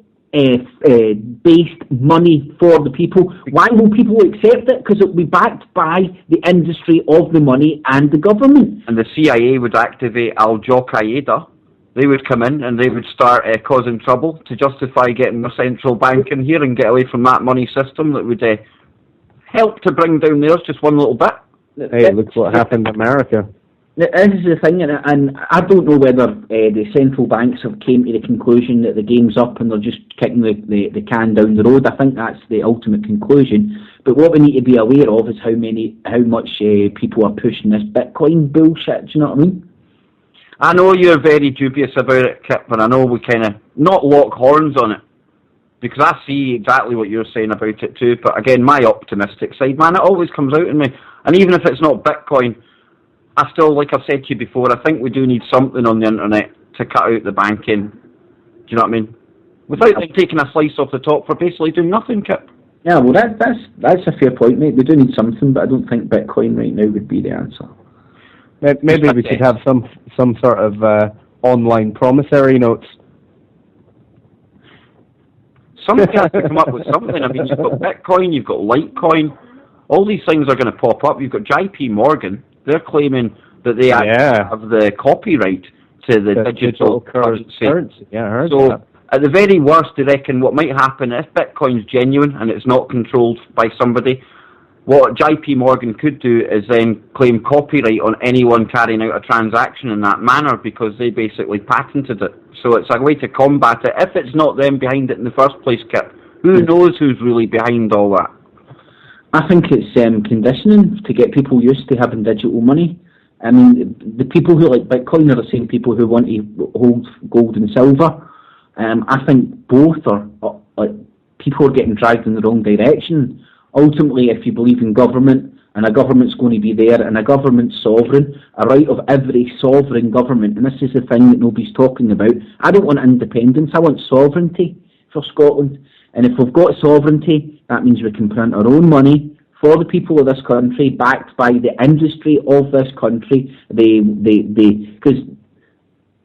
based money for the people? Why will people accept it? Because it will be backed by the industry of the money and the government. And the CIA would activate Al-Qaeda. They would come in and they would start causing trouble to justify getting the central bank in here and get away from that money system that would help to bring down theirs just one little bit. Hey, look what happened in America. This is the thing, and I don't know whether the central banks have came to the conclusion that the game's up and they're just kicking the can down the road. I think that's the ultimate conclusion. But what we need to be aware of is how much people are pushing this Bitcoin bullshit. Do you know what I mean? I know you're very dubious about it, Kip, and I know we kind of not lock horns on it, because I see exactly what you're saying about it too. But again, my optimistic side, man, it always comes out in me. And even if it's not Bitcoin, I still, like I've said to you before, I think we do need something on the internet to cut out the banking. Do you know what I mean? Without them taking a slice off the top for basically doing nothing, Kip. Yeah, well, that's a fair point, mate. We do need something, but I don't think Bitcoin right now would be the answer. Maybe we should have some sort of online promissory notes. Somebody has to come up with something. I mean, you've got Bitcoin, you've got Litecoin. All these things are going to pop up. You've got JP Morgan. They're claiming that they actually have the copyright to the digital currency. Yeah, I heard so that. At the very worst, I reckon what might happen if Bitcoin's genuine and it's not controlled by somebody, what JP Morgan could do is then claim copyright on anyone carrying out a transaction in that manner, because they basically patented it. So it's a way to combat it. If it's not them behind it in the first place, Kip, who knows who's really behind all that? I think it's conditioning to get people used to having digital money. I mean, the people who like Bitcoin are the same people who want to hold gold and silver. I think both are people are getting dragged in the wrong direction. Ultimately, if you believe in government, and a government's going to be there, and a government's sovereign, a right of every sovereign government, and this is the thing that nobody's talking about. I don't want independence, I want sovereignty for Scotland. And if we've got sovereignty, that means we can print our own money for the people of this country, backed by the industry of this country. Because,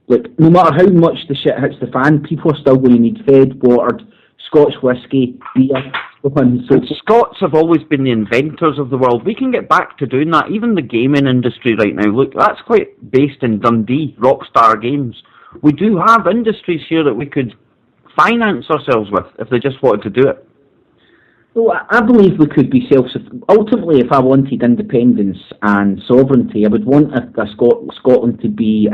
look, no matter how much the shit hits the fan, people are still going to need fed, watered, Scotch whisky, beer. So Scots have always been the inventors of the world. We can get back to doing that. Even the gaming industry right now, look, that's quite based in Dundee, Rockstar Games. We do have industries here that we could finance ourselves with if they just wanted to do it. Well, I believe we could be ultimately, if I wanted independence and sovereignty, I would want Scotland to be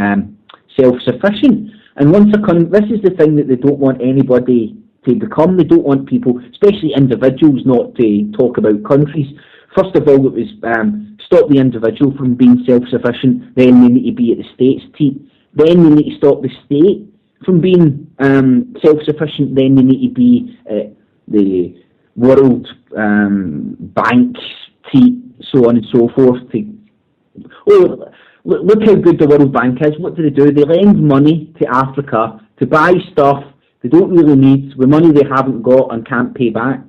self-sufficient. And this is the thing that they don't want anybody to become. They don't want people, especially individuals, not to talk about countries. First of all, it was stop the individual from being self-sufficient. Then they need to be at the state's team. Then they need to stop the state from being self-sufficient. Then they need to be the World Bank's team. so on and so forth. Look how good the World Bank is. What do? They lend money to Africa to buy stuff they don't really need with money they haven't got and can't pay back.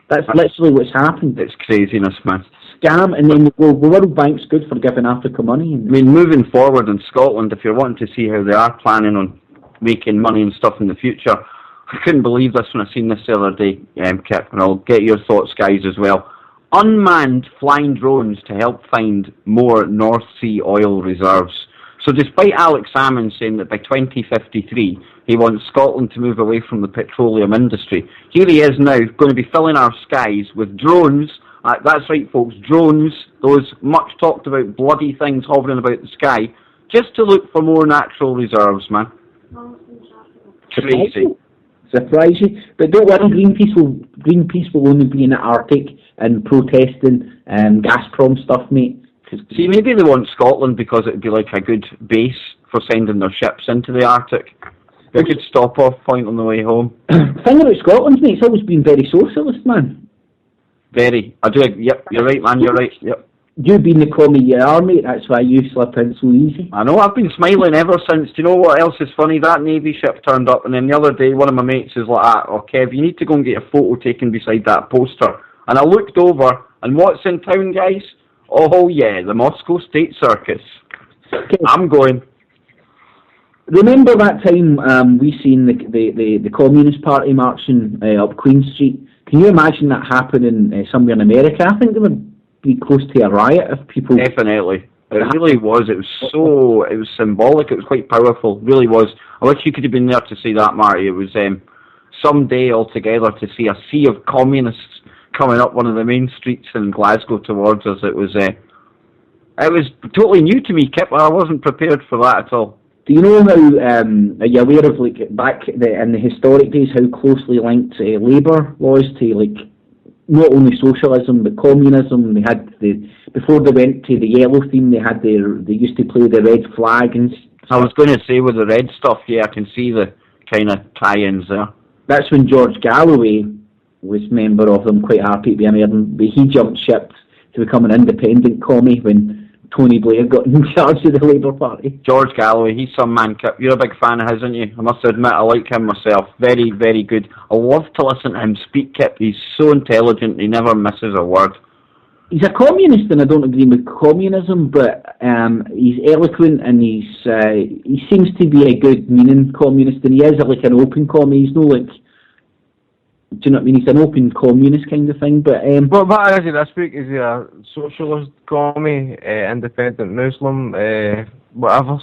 That's literally what's happened. It's craziness, man. Scam, and then the World Bank's good for giving Africa money. I mean, moving forward in Scotland, if you're wanting to see how they are planning on making money and stuff in the future, I couldn't believe this when I seen this the other day, Kip, and I'll get your thoughts, guys, as well. Unmanned flying drones to help find more North Sea oil reserves. So despite Alex Salmond saying that by 2053 he wants Scotland to move away from the petroleum industry, here he is now going to be filling our skies with drones. That's right, folks, drones, those much talked about bloody things hovering about the sky, just to look for more natural reserves, man. Crazy. Surprise you. But don't worry, Greenpeace will only be in the Arctic and protesting Gazprom stuff, mate. See, maybe they want Scotland because it would be like a good base for sending their ships into the Arctic. A good stop-off point on the way home. The thing about Scotland, mate, it's always been very socialist, man. Very. I do. Yep, you're right, man, you're right. Yep. You've been the commie you are, mate. That's why you slip in so easy. I know, I've been smiling ever since. Do you know what else is funny? That Navy ship turned up, and then the other day, one of my mates is like, "Oh, Kev, you need to go and get a photo taken beside that poster." And I looked over, and what's in town, guys? Oh, yeah, the Moscow State Circus. I'm going. Remember that time we seen the Communist Party marching up Queen Street? Can you imagine that happening somewhere in America? I think there would be close to a riot if people... Definitely. It really was. It was symbolic. It was quite powerful. It really was. I wish you could have been there to see that, Marty. It was some day altogether to see a sea of communists coming up one of the main streets in Glasgow towards us. It was totally new to me, Kip. I wasn't prepared for that at all. Do you know how, are you aware of, like, back in the historic days, how closely linked Labour was to, like, not only socialism, but communism? They had before they went to the yellow theme, they used to play the red flag. And I was going to say with the red stuff, yeah, I can see the kind of tie-ins there. That's when George Galloway was member of them, quite happy to be a member, but he jumped ship to become an independent commie when Tony Blair got in charge of the Labour Party. George Galloway, he's some man, Kip. You're a big fan of his, aren't you? I must admit, I like him myself. Very, very good. I love to listen to him speak, Kip. He's so intelligent, he never misses a word. He's a communist, and I don't agree with communism, but he's eloquent, and he seems to be a good meaning communist, and he is like an open commie. He's no like... Do you know what I mean? He's an open communist kind of thing, but... what is he this week? Is he a socialist, commie, independent Muslim, whatever?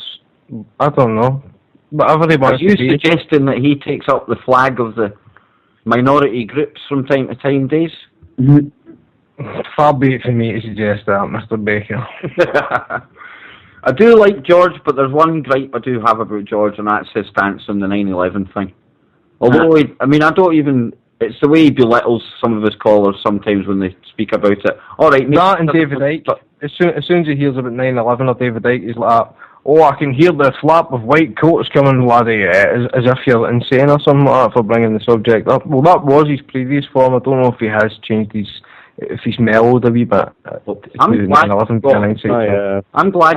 I don't know. Whatever he wants to be. Are you suggesting that he takes up the flag of the minority groups from time to time, Days? Mm-hmm. Far be it for me to suggest that, Mr. Baker. I do like George, but there's one gripe I do have about George, and that's his stance on the 9/11 thing. Although, I don't even... It's the way he belittles some of his callers sometimes when they speak about it. All right, that and David Icke. As soon as he hears about 9/11 or David Icke, he's like, "Oh, I can hear the flap of white coats coming, laddie," as if you're insane or something like that for bringing the subject up. Well, that was his previous form. I don't know if he has changed if he's mellowed a wee bit. I'm glad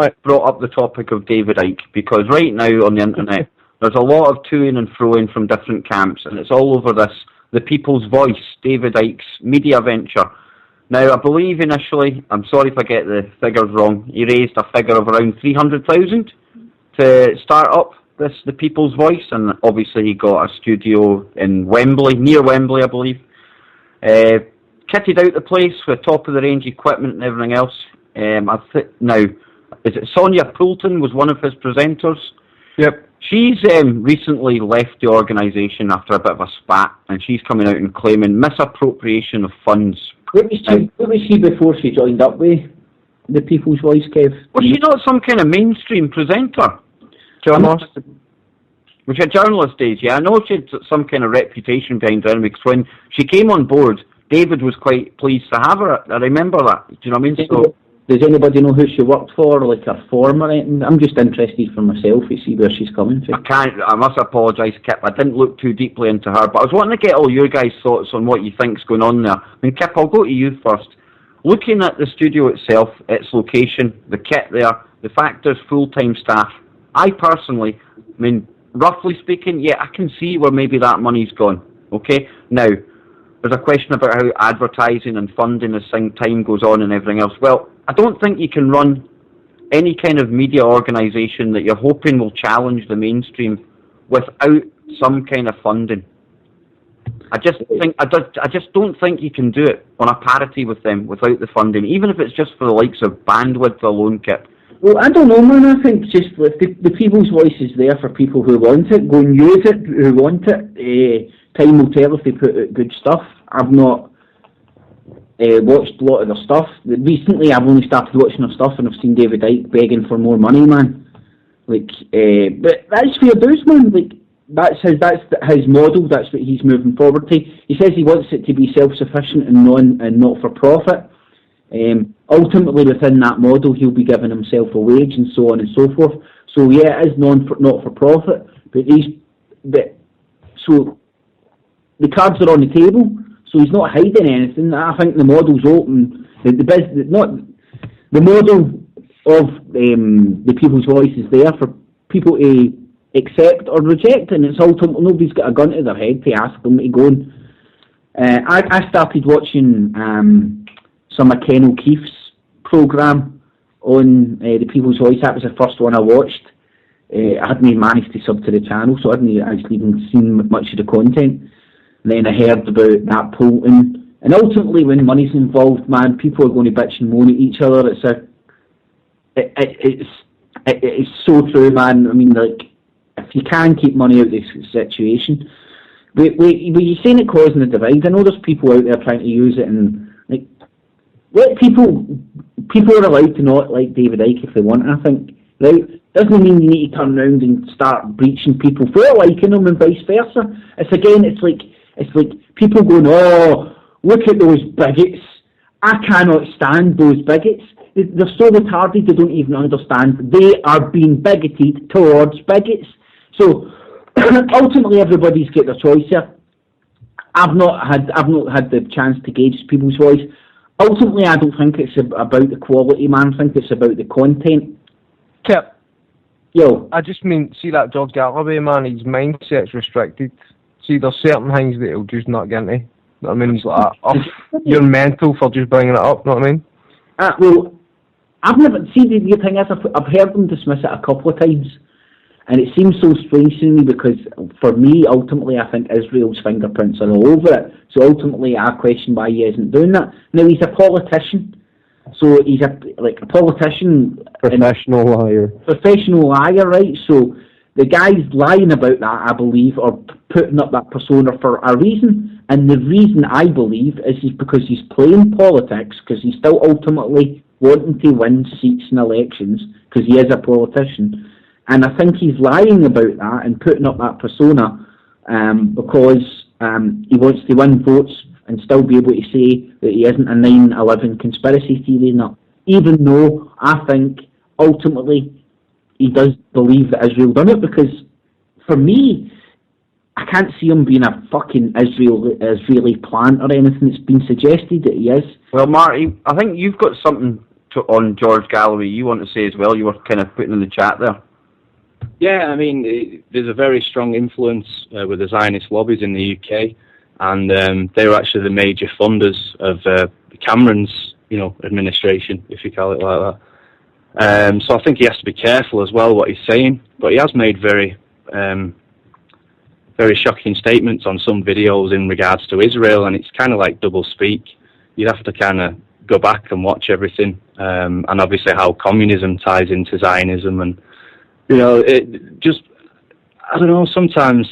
you brought up the topic of David Icke, because right now on the internet there's a lot of toing and froing from different camps, and it's all over this. The People's Voice, David Icke's media venture. Now, I believe initially, I'm sorry if I get the figures wrong, he raised a figure of around 300,000 to start up the People's Voice, and obviously he got a studio in Wembley, near Wembley, I believe. Kitted out the place with top-of-the-range equipment and everything else. Now, is it Sonia Poulton was one of his presenters? Yep. She's recently left the organisation after a bit of a spat, and she's coming out and claiming misappropriation of funds. What was she before she joined up with the People's Voice, Kev? Was she not some kind of mainstream presenter? Journalist? Which a journalist is, yeah. I know she had some kind of reputation behind her, because when she came on board, David was quite pleased to have her. I remember that. Do you know what I mean? So, does anybody know who she worked for, like her form or anything? I'm just interested for myself to see where she's coming from. I must apologise, Kip. I didn't look too deeply into her, but I was wanting to get all your guys' thoughts on what you think's going on there. I mean, Kip, I'll go to you first. looking at the studio itself, its location, the kit there, the fact there's full-time staff, I personally, I mean, roughly speaking, yeah, I can see where maybe that money's gone. Okay? Now, there's a question about how advertising and funding as time goes on and everything else. Well, I don't think you can run any kind of media organisation that you're hoping will challenge the mainstream without some kind of funding. I just don't think you can do it on a parity with them without the funding, even if it's just for the likes of bandwidth alone, Kip. Well, I don't know, man. I think just if the people's voice is there for people who want it, go and use it, who want it. Time will tell if they put out good stuff. I've not watched a lot of their stuff. Recently, I've only started watching their stuff, and I've seen David Icke begging for more money, man. Like, but that's fair dues, man. Like, that's his model. That's what he's moving forward to. He says he wants it to be self-sufficient and not for profit. Ultimately, within that model, he'll be giving himself a wage and so on and so forth. So yeah, it is not for profit, so the cards are on the table. So he's not hiding anything. I think the model's open. The model of the people's voice is there for people to accept or reject, and it's ultimately nobody's got a gun to their head to ask them to go. And I started watching some of Ken O'Keefe's programme on the People's Voice. That was the first one I watched. I hadn't managed to sub to the channel, so I hadn't actually even seen much of the content. And then I heard about that polling, and ultimately, when money's involved, man, people are going to bitch and moan at each other. It's so true, man. I mean, like, if you can keep money out of this situation, but you're saying it causing a divide. I know there's people out there trying to use it, and like, let people are allowed to not like David Icke if they want. I think, right? Doesn't mean you need to turn around and start breaching people for liking them and vice versa. It's like people going, oh, look at those bigots. I cannot stand those bigots. They're so retarded they don't even understand. They are being bigoted towards bigots. So ultimately, everybody's got their choice here. I've not had the chance to gauge people's voice. Ultimately, I don't think it's about the quality, man. I think it's about the content. Kip. Yo. I just mean, see that George Galloway, man, his mindset's restricted. See, there's certain things that he'll just not get into. You know what I mean? He's like, oh, you're mental for just bringing it up, you know what I mean? Well, I've never, see, the thing is, I've heard them dismiss it a couple of times, and it seems so strange to me because, for me, ultimately, I think Israel's fingerprints are all over it. So ultimately, I question why he isn't doing that. Now, he's a politician. So he's a politician. Professional liar, right? So the guy's lying about that, I believe, or putting up that persona for a reason. And the reason, I believe, is because he's playing politics, because he's still ultimately wanting to win seats in elections, because he is a politician. And I think he's lying about that and putting up that persona because he wants to win votes and still be able to say that he isn't a 9/11 conspiracy theory nut. Even though I think ultimately he does believe that Israel done it, because for me, I can't see him being a fucking Israeli plant or anything. It's been suggested that he is. Well, Marty, I think you've got something on George Galloway you want to say as well. You were kind of putting in the chat there. Yeah, I mean, there's a very strong influence with the Zionist lobbies in the UK, and they were actually the major funders of Cameron's, administration, if you call it like that. So I think he has to be careful as well what he's saying, but he has made very shocking statements on some videos in regards to Israel, and it's kind of like double speak. You'd have to kind of go back and watch everything, and obviously how communism ties into Zionism, and it just, I don't know, sometimes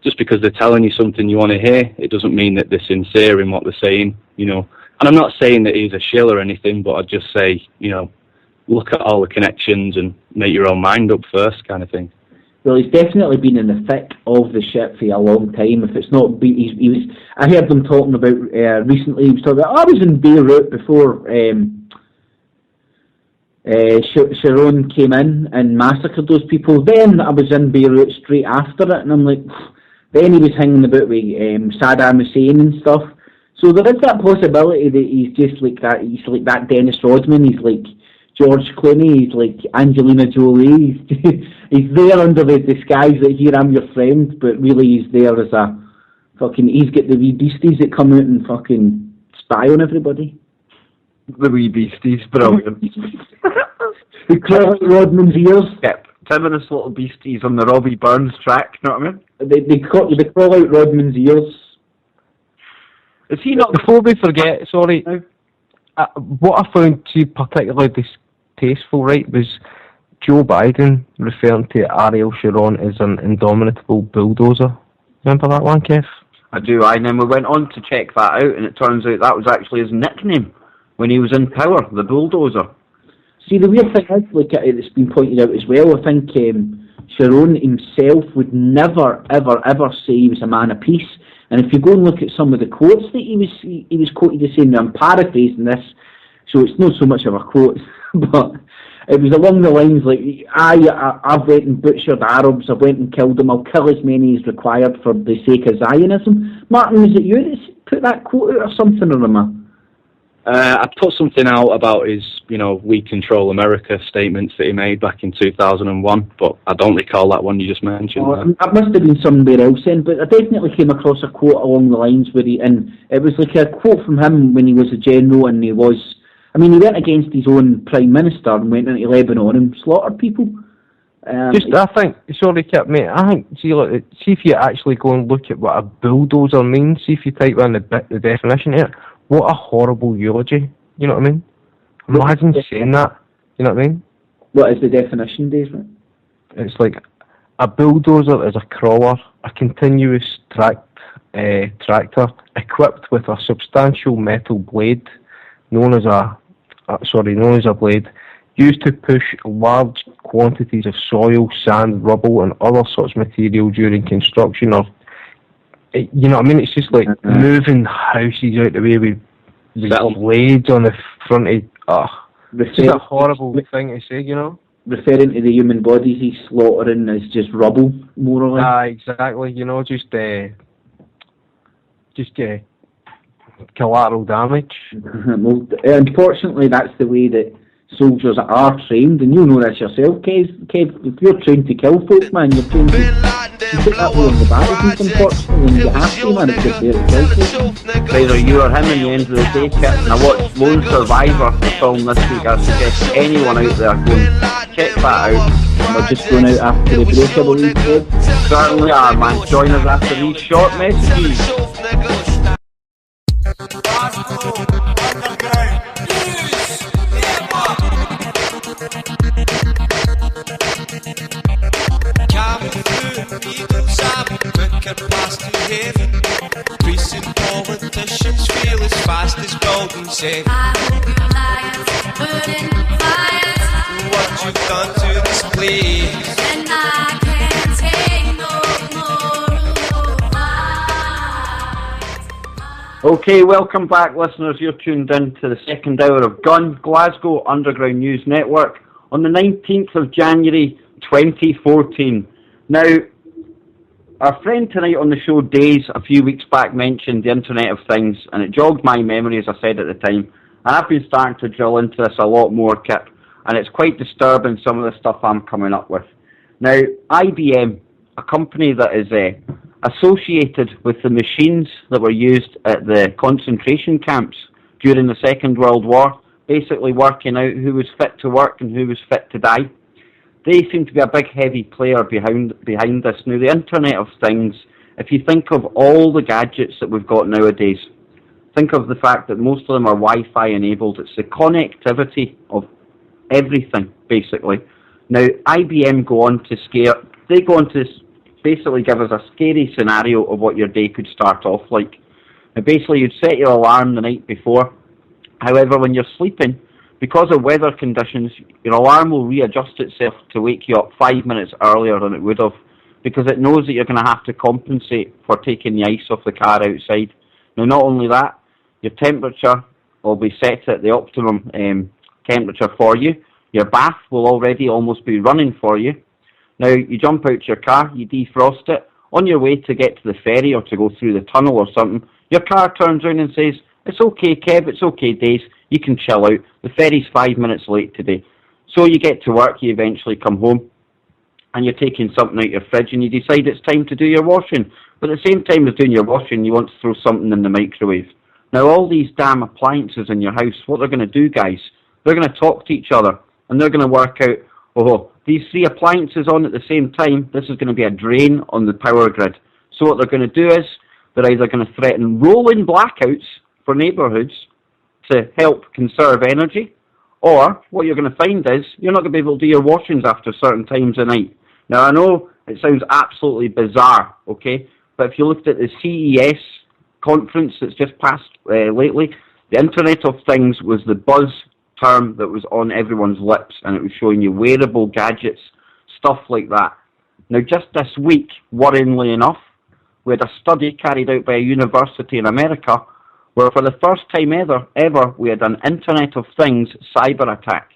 just because they're telling you something you want to hear, it doesn't mean that they're sincere in what they're saying, And I'm not saying that he's a shill or anything, but I'd just say, look at all the connections and make your own mind up first, kind of thing. Well, he's definitely been in the thick of the shit for a long time. If it's not, he was. I heard them talking about recently. He was talking about, I was in Beirut before Sharon came in and massacred those people. Then I was in Beirut straight after it, and I'm like, then he was hanging about with Saddam Hussein and stuff. So there is that possibility that he's just like that. He's like that Dennis Rodman. He's like George Clooney. He's like Angelina Jolie. He's there under the disguise that here I'm your friend, but really he's there as a fucking. He's got the wee beasties that come out and fucking spy on everybody. The wee beasties, brilliant. They crawl out Rodman's ears. Yep. Tim and his little beasties on the Robbie Burns track, you know what I mean? They crawl out Rodman's ears. Is he not... Before we forget, sorry, what I found too particularly distasteful, right, was Joe Biden referring to Ariel Sharon as an indomitable bulldozer. Remember that one, Kev? I do, and then we went on to check that out, and it turns out that was actually his nickname when he was in power, the bulldozer. See, the weird thing is, like it's been pointed out as well, I think Sharon himself would never, ever, ever say he was a man of peace. And if you go and look at some of the quotes that he was quoted as saying, now I'm paraphrasing this, so it's not so much of a quote, but it was along the lines like, I've went and butchered Arabs, I've went and killed them, I'll kill as many as required for the sake of Zionism. Martin, was it you that put that quote out or something, or am I? I put something out about his, "We control America" statements that he made back in 2001, but I don't recall that one you just mentioned. That must have been somewhere else then, but I definitely came across a quote along the lines where and it was like a quote from him when he was a general, and he went against his own Prime Minister and went into Lebanon and slaughtered people. I think, sorry, Kip, mate, I think, see if you actually go and look at what a bulldozer means, see if you type in the definition here. What a horrible eulogy, you know what I mean? Imagine saying that, you know what I mean? What is the definition, Desmond? It's like, a bulldozer is a crawler, a continuous tractor equipped with a substantial metal blade, known as a blade, used to push large quantities of soil, sand, rubble and other such material during construction or you know what I mean? It's just like moving houses out the way with blades on the front of... it's just a horrible thing to say, Referring to the human bodies he's slaughtering as just rubble, more or less. Exactly, just collateral damage. Well, unfortunately, that's the way that soldiers are trained, and you know this yourself, Kev. If you're trained to kill folk, man, you're trained to put that way on the battlefield, unfortunately, and you have to, man, it's just there to kill folk. Either you or him in the end of the day, Kit. And I watched Lone Survivor, the film this week. I suggest anyone out there go and check that out. We're just going out after the break, I believe, Kev. Certainly are, man. Join us after these short messages. Quicker pass to heaven. Recent politicians feel as fast as golden safe. I hope your liars burning fires. What you've done to this place, And I can't take no more. Okay, welcome back, listeners. You're tuned in to the second hour of GUNN, Glasgow Underground News Network, on the 19th of January 2014. Now, our friend tonight on the show, Days, a few weeks back mentioned the Internet of Things, and it jogged my memory, as I said at the time. And I've been starting to drill into this a lot more, Kip, and it's quite disturbing, some of the stuff I'm coming up with. Now, IBM, a company that is associated with the machines that were used at the concentration camps during the Second World War, basically working out who was fit to work and who was fit to die. They seem to be a big, heavy player behind this. Now, the Internet of Things, if you think of all the gadgets that we've got nowadays, think of the fact that most of them are Wi-Fi enabled. It's the connectivity of everything, basically. Now, IBM go on to basically give us a scary scenario of what your day could start off like. Now, basically, you'd set your alarm the night before. However, when you're sleeping, because of weather conditions, your alarm will readjust itself to wake you up 5 minutes earlier than it would have, because it knows that you're going to have to compensate for taking the ice off the car outside. Now, not only that, your temperature will be set at the optimum temperature for you. Your bath will already almost be running for you. Now, you jump out your car, you defrost it. On your way to get to the ferry or to go through the tunnel or something, Your car turns around and says, it's okay, Kev, it's okay, Days, you can chill out. The ferry's 5 minutes late today. So you get to work, you eventually come home, and you're taking something out your fridge, and you decide it's time to do your washing. But at the same time as doing your washing, you want to throw something in the microwave. Now, all these damn appliances in your house, what they're going to do, guys, they're going to talk to each other, and they're going to work out, oh, these 3 appliances on at the same time, this is going to be a drain on the power grid. So what they're going to do is, they're either going to threaten rolling blackouts for neighbourhoods to help conserve energy, or what you're going to find is, you're not going to be able to do your washings after certain times of night. Now, I know it sounds absolutely bizarre, okay, but if you looked at the CES conference that's just passed lately, the Internet of Things was the buzz term that was on everyone's lips, and it was showing you wearable gadgets, stuff like that. Now, just this week, worryingly enough, we had a study carried out by a university in America where for the first time ever we had an Internet of Things cyber attack.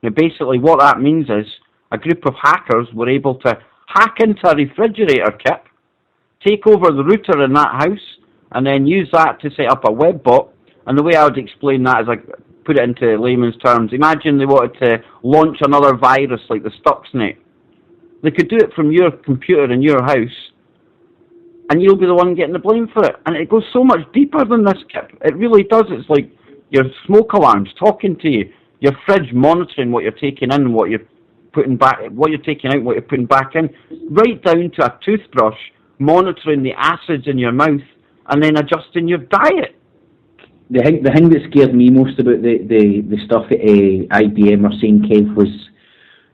Now, basically what that means is a group of hackers were able to hack into a refrigerator, Kip, take over the router in that house, and then use that to set up a web bot. And the way I would explain that is, I put it into layman's terms, imagine they wanted to launch another virus like the Stuxnet. They could do it from your computer in your house, and you'll be the one getting the blame for it. And it goes so much deeper than this, Kip. It really does. It's like your smoke alarms talking to you, your fridge monitoring what you're taking in, what you're putting back, what you're taking out, what you're putting back in, right down to a toothbrush monitoring the acids in your mouth and then adjusting your diet. The thing that scared me most about the stuff at IBM are saying, Kev, was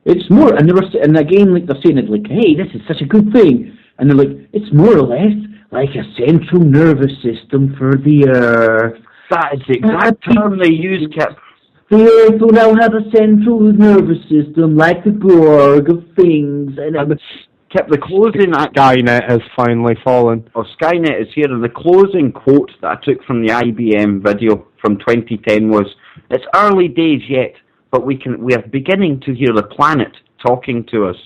it's more, and they were, and again, like they're saying it like, hey, this is such a good thing, and they're like, it's more or less like a central nervous system for the Earth. That is the exact term they use, Kip. The Earth will now have a central nervous system like the Borg of things, and Kip, the closing Skynet has finally fallen. Oh, Skynet is here, and the closing quote that I took from the IBM video from 2010 was, it's early days yet, but we are beginning to hear the planet talking to us.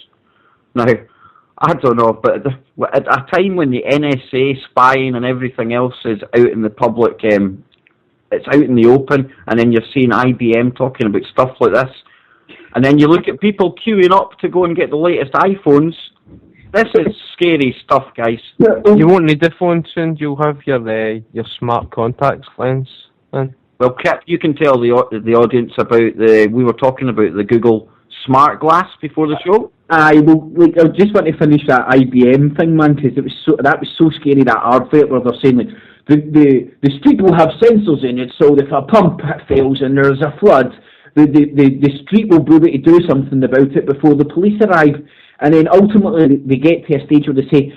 Now, I don't know, but at a time when the NSA spying and everything else is out in the public, it's out in the open, and then you're seeing IBM talking about stuff like this, and then you look at people queuing up to go and get the latest iPhones. This is scary stuff, guys. You won't need the phone soon. You'll have your smart contacts lens. Man. Well, Kip, you can tell the audience about we were talking about the Google Smart Glass before the show. I just want to finish that IBM thing, man, because that was so scary, that advert where they're saying like the street will have sensors in it, so if a pump fails and there's a flood, the street will be able to do something about it before the police arrive, and then ultimately they get to a stage where they say,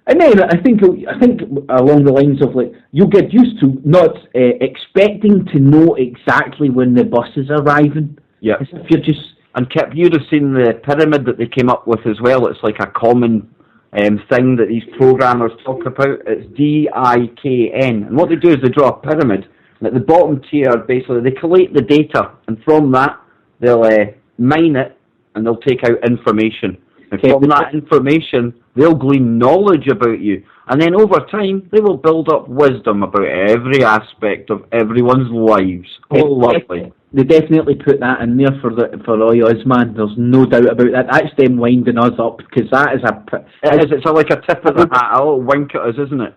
and then I think along the lines of like, you'll get used to not expecting to know exactly when the bus is arriving. Yeah. As if you're just. And Kip, you'd have seen the pyramid that they came up with as well. It's like a common thing that these programmers talk about. It's DIKN. And what they do is they draw a pyramid. And at the bottom tier, basically, they collate the data. And from that, they'll mine it, and they'll take out information. And from that information, they'll glean knowledge about you. And then over time, they will build up wisdom about every aspect of everyone's lives. Oh, lovely. They definitely put that in there for all us, man. There's no doubt about that. That's them winding us up, because that is it's like a tip of the hat, a little wink at us, isn't it?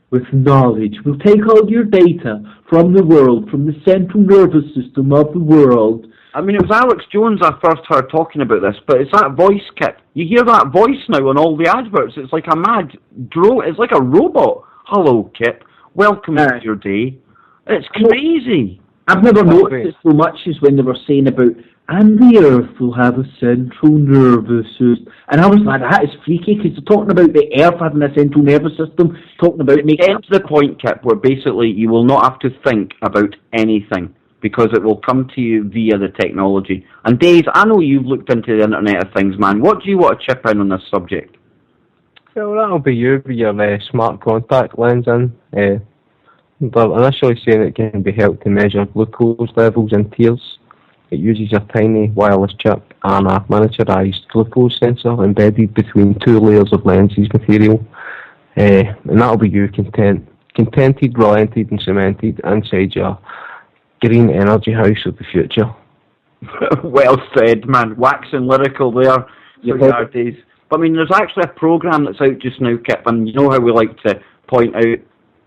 With knowledge, we'll take all your data from the world, from the central nervous system of the world. I mean, it was Alex Jones I first heard talking about this, but it's that voice, Kip. You hear that voice now on all the adverts. It's like a mad drone. It's like a robot. Hello, Kip. Welcome to your day. It's crazy. I've never noticed it so much as when they were saying about, and the Earth will have a central nervous system. And I was like, that is freaky, because they're talking about the Earth having a central nervous system, talking about making... Get to the point, Kip, where basically you will not have to think about anything, because it will come to you via the technology. And Days, I know you've looked into the Internet of Things, man. What do you want to chip in on this subject? Well, that'll be you with your smart contact lens in. They're initially saying it can be helped to measure glucose levels in tears. It uses a tiny wireless chip and a miniaturized glucose sensor embedded between 2 layers of lenses material. And that'll be you content contented, relented and cemented inside your green energy house of the future. Well said, man. Waxing lyrical there for our days. But I mean, there's actually a programme that's out just now, Kip, and you know how we like to point out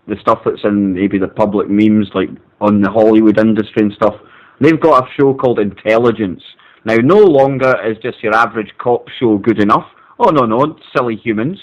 the stuff that's in maybe the public memes, like on the Hollywood industry and stuff. They've got a show called Intelligence. Now, no longer is just your average cop show good enough. Oh, no, silly humans.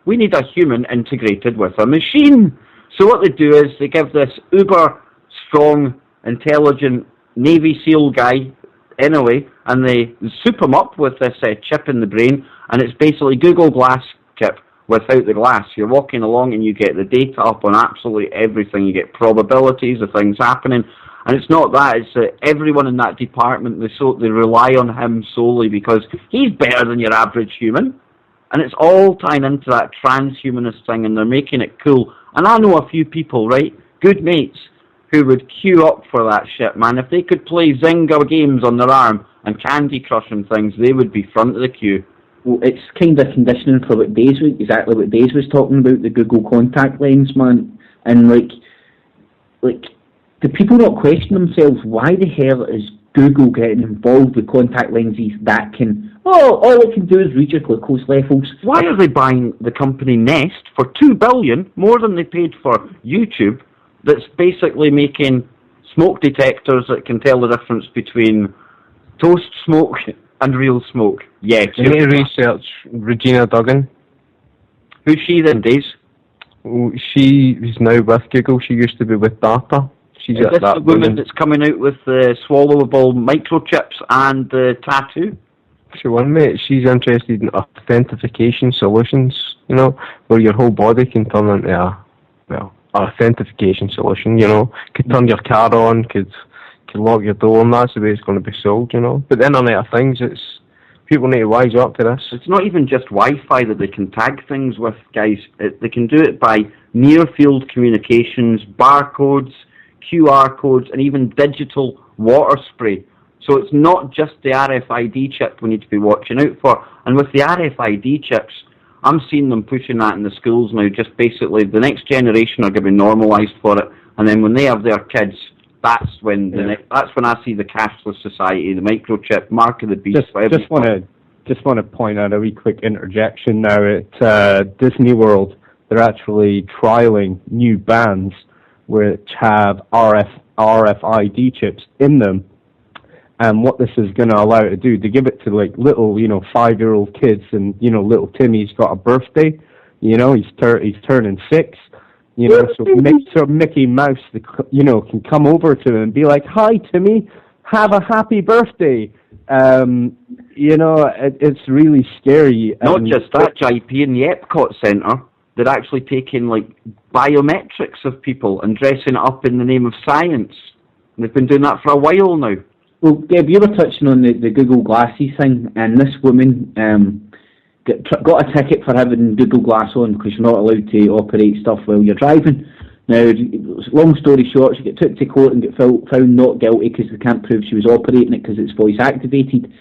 We need a human integrated with a machine. So what they do is they give this uber strong, intelligent Navy SEAL guy, anyway, and they soup him up with this chip in the brain, and it's basically Google Glass, Kip, without the glass. You're walking along and you get the data up on absolutely everything. You get probabilities of things happening. And it's not that, it's that everyone in that department, they rely on him solely because he's better than your average human. And it's all tying into that transhumanist thing, and they're making it cool. And I know a few people, right, good mates, who would queue up for that shit, man. If they could play Zynga games on their arm and Candy Crush and things, they would be front of the queue. Well, it's kind of conditioning for what Days was, exactly what Days was talking about, the Google contact lens, man. And like, do people not question themselves, why the hell is Google getting involved with contact lenses that can, all it can do is read your glucose levels? Why are they buying the company Nest for $2 billion, more than they paid for YouTube, that's basically making smoke detectors that can tell the difference between toast smoke and real smoke? Yeah. You need to research Regina Duggan. Who's she then, Days? She is now with Google. She used to be with Data. She's is this the woman that's coming out with the swallowable microchips and the tattoo? She won, mate. She's interested in authentication solutions, you know, where your whole body can turn into a authentication solution, you know. Could turn your car on, could lock your door, and that's the way it's going to be sold, you know. But the Internet of Things, people need to wise up to this. It's not even just Wi-Fi that they can tag things with, guys. They can do it by near-field communications, barcodes, QR codes, and even digital water spray. So it's not just the RFID chip we need to be watching out for. And with the RFID chips, I'm seeing them pushing that in the schools now. Just basically, the next generation are going to be normalised for it. And then when they have their kids, that's when I see the cashless society, the microchip, mark of the beast. Just want to point out a wee quick interjection now. At Disney World, they're actually trialling new bands which have RFID chips in them. And what this is going to allow it to do, to give it to like little, 5-year-old kids, and little Timmy's got a birthday, he's turning 6, so Mickey Mouse, can come over to him and be like, "Hi Timmy, have a happy birthday." It's really scary. Not just that, JP, in the Epcot Centre, they're actually taking like biometrics of people and dressing it up in the name of science. And they've been doing that for a while now. Well, Deb, you were touching on the Google Glasses thing, and this woman got a ticket for having Google Glass on because you're not allowed to operate stuff while you're driving. Now, long story short, she got took to court and got found not guilty because they can't prove she was operating it because it's voice activated.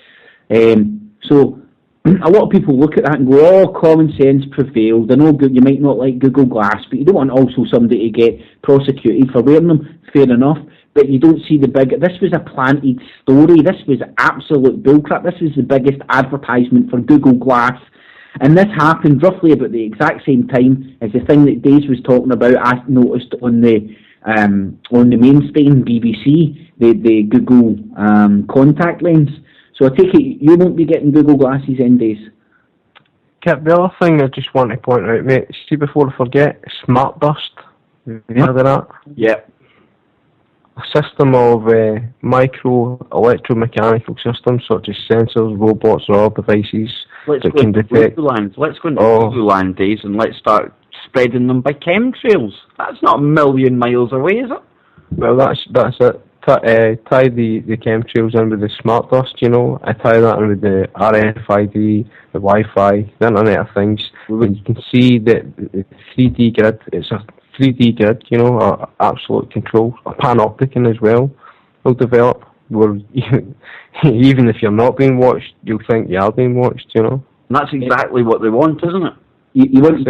So a lot of people look at that and go, "Oh, common sense prevailed. I know you might not like Google Glass, but you don't want also somebody to get prosecuted for wearing them. Fair enough." But you don't see this was a planted story. This was absolute bullcrap. This was the biggest advertisement for Google Glass. And this happened roughly about the exact same time as the thing that Days was talking about. I noticed on the mainstream BBC, the Google contact lens. So I take it you won't be getting Google Glasses in, Days. Kip, the other thing I just want to point out, mate, see before I forget, Smart Dust. Have you heard of that? Yeah. A system of micro electromechanical systems such as sensors, robots, or other devices that can detect. Let's go into Blue Land, Days, and let's start spreading them by chemtrails. That's not a million miles away, is it? Well, that's it. Tie the chemtrails in with the smart dust, I tie that in with the RFID, the Wi-Fi, the Internet of Things. And you can see that the 3D grid, it's a 3D grid, absolute control. A panopticon as well will develop, where even if you're not being watched, you'll think you are being watched, And that's exactly what they want, isn't it? You want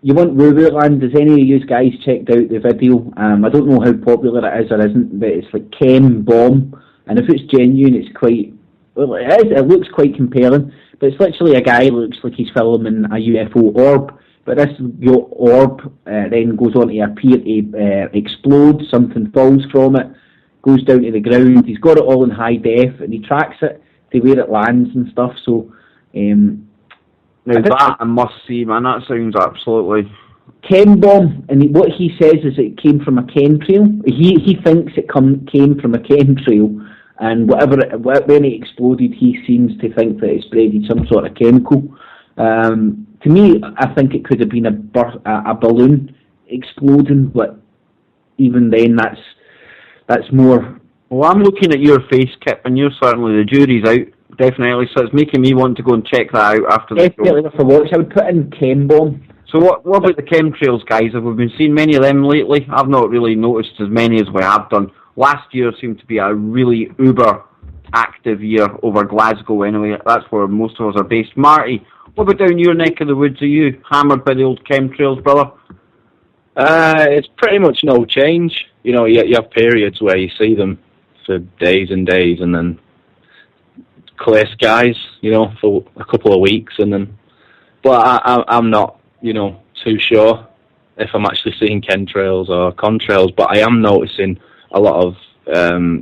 you want woo-woo land. Has any of you guys checked out the video? I don't know how popular it is or isn't, but it's like Chem Bomb, and if it's genuine, it's quite, well, it is, it looks quite compelling, but it's literally a guy who looks like he's filming a UFO orb, but this orb then goes on to appear to explode, something falls from it, goes down to the ground, he's got it all in high def, and he tracks it to where it lands and stuff, so... now that I must see, man, that sounds absolutely... Chem bomb, and what he says is it came from a chemtrail. He thinks it came from a chemtrail, and when it exploded, he seems to think that it spreaded some sort of chemical. To me, I think it could have been a balloon exploding, but even then, that's more... Well, I'm looking at your face, Kip, and you're certainly, the jury's out, definitely, so it's making me want to go and check that out after the show. Definitely worth a watch. I would put in Chem bomb. So what about the chemtrails, guys? Have we been seeing many of them lately? I've not really noticed as many as we have done. Last year seemed to be a really uber active year over Glasgow anyway. That's where most of us are based. Marty, what about down your neck of the woods? Are you hammered by the old chemtrails, brother? It's pretty much no change. You know, you have periods where you see them for days and days, and then clear skies, you know, for a couple of weeks, and then... But I'm not, you know, too sure if I'm actually seeing chemtrails or contrails, but I am noticing a lot of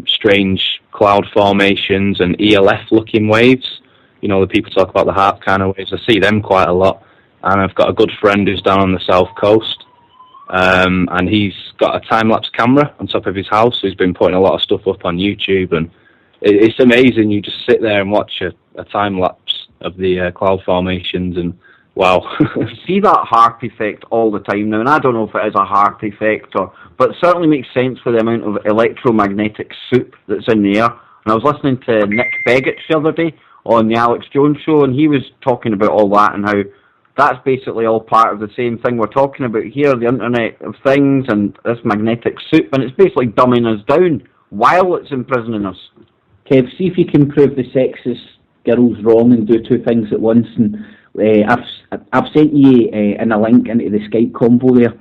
strange cloud formations and ELF-looking waves. You know, the people talk about the HARP kind of waves. I see them quite a lot, and I've got a good friend who's down on the south coast, and he's got a time-lapse camera on top of his house, so he's been putting a lot of stuff up on YouTube, and it's amazing. You just sit there and watch a time-lapse of the cloud formations, and wow. You see that HARP effect all the time now, and I don't know if it is a HARP effect, but it certainly makes sense for the amount of electromagnetic soup that's in the air. And I was listening to Nick Begich the other day on the Alex Jones show, and he was talking about all that and how that's basically all part of the same thing we're talking about here, the Internet of Things and this magnetic soup, and it's basically dumbing us down while it's imprisoning us. Kev, see if you can prove the sexist girls wrong and do two things at once. And I've sent you in a link into the Skype convo there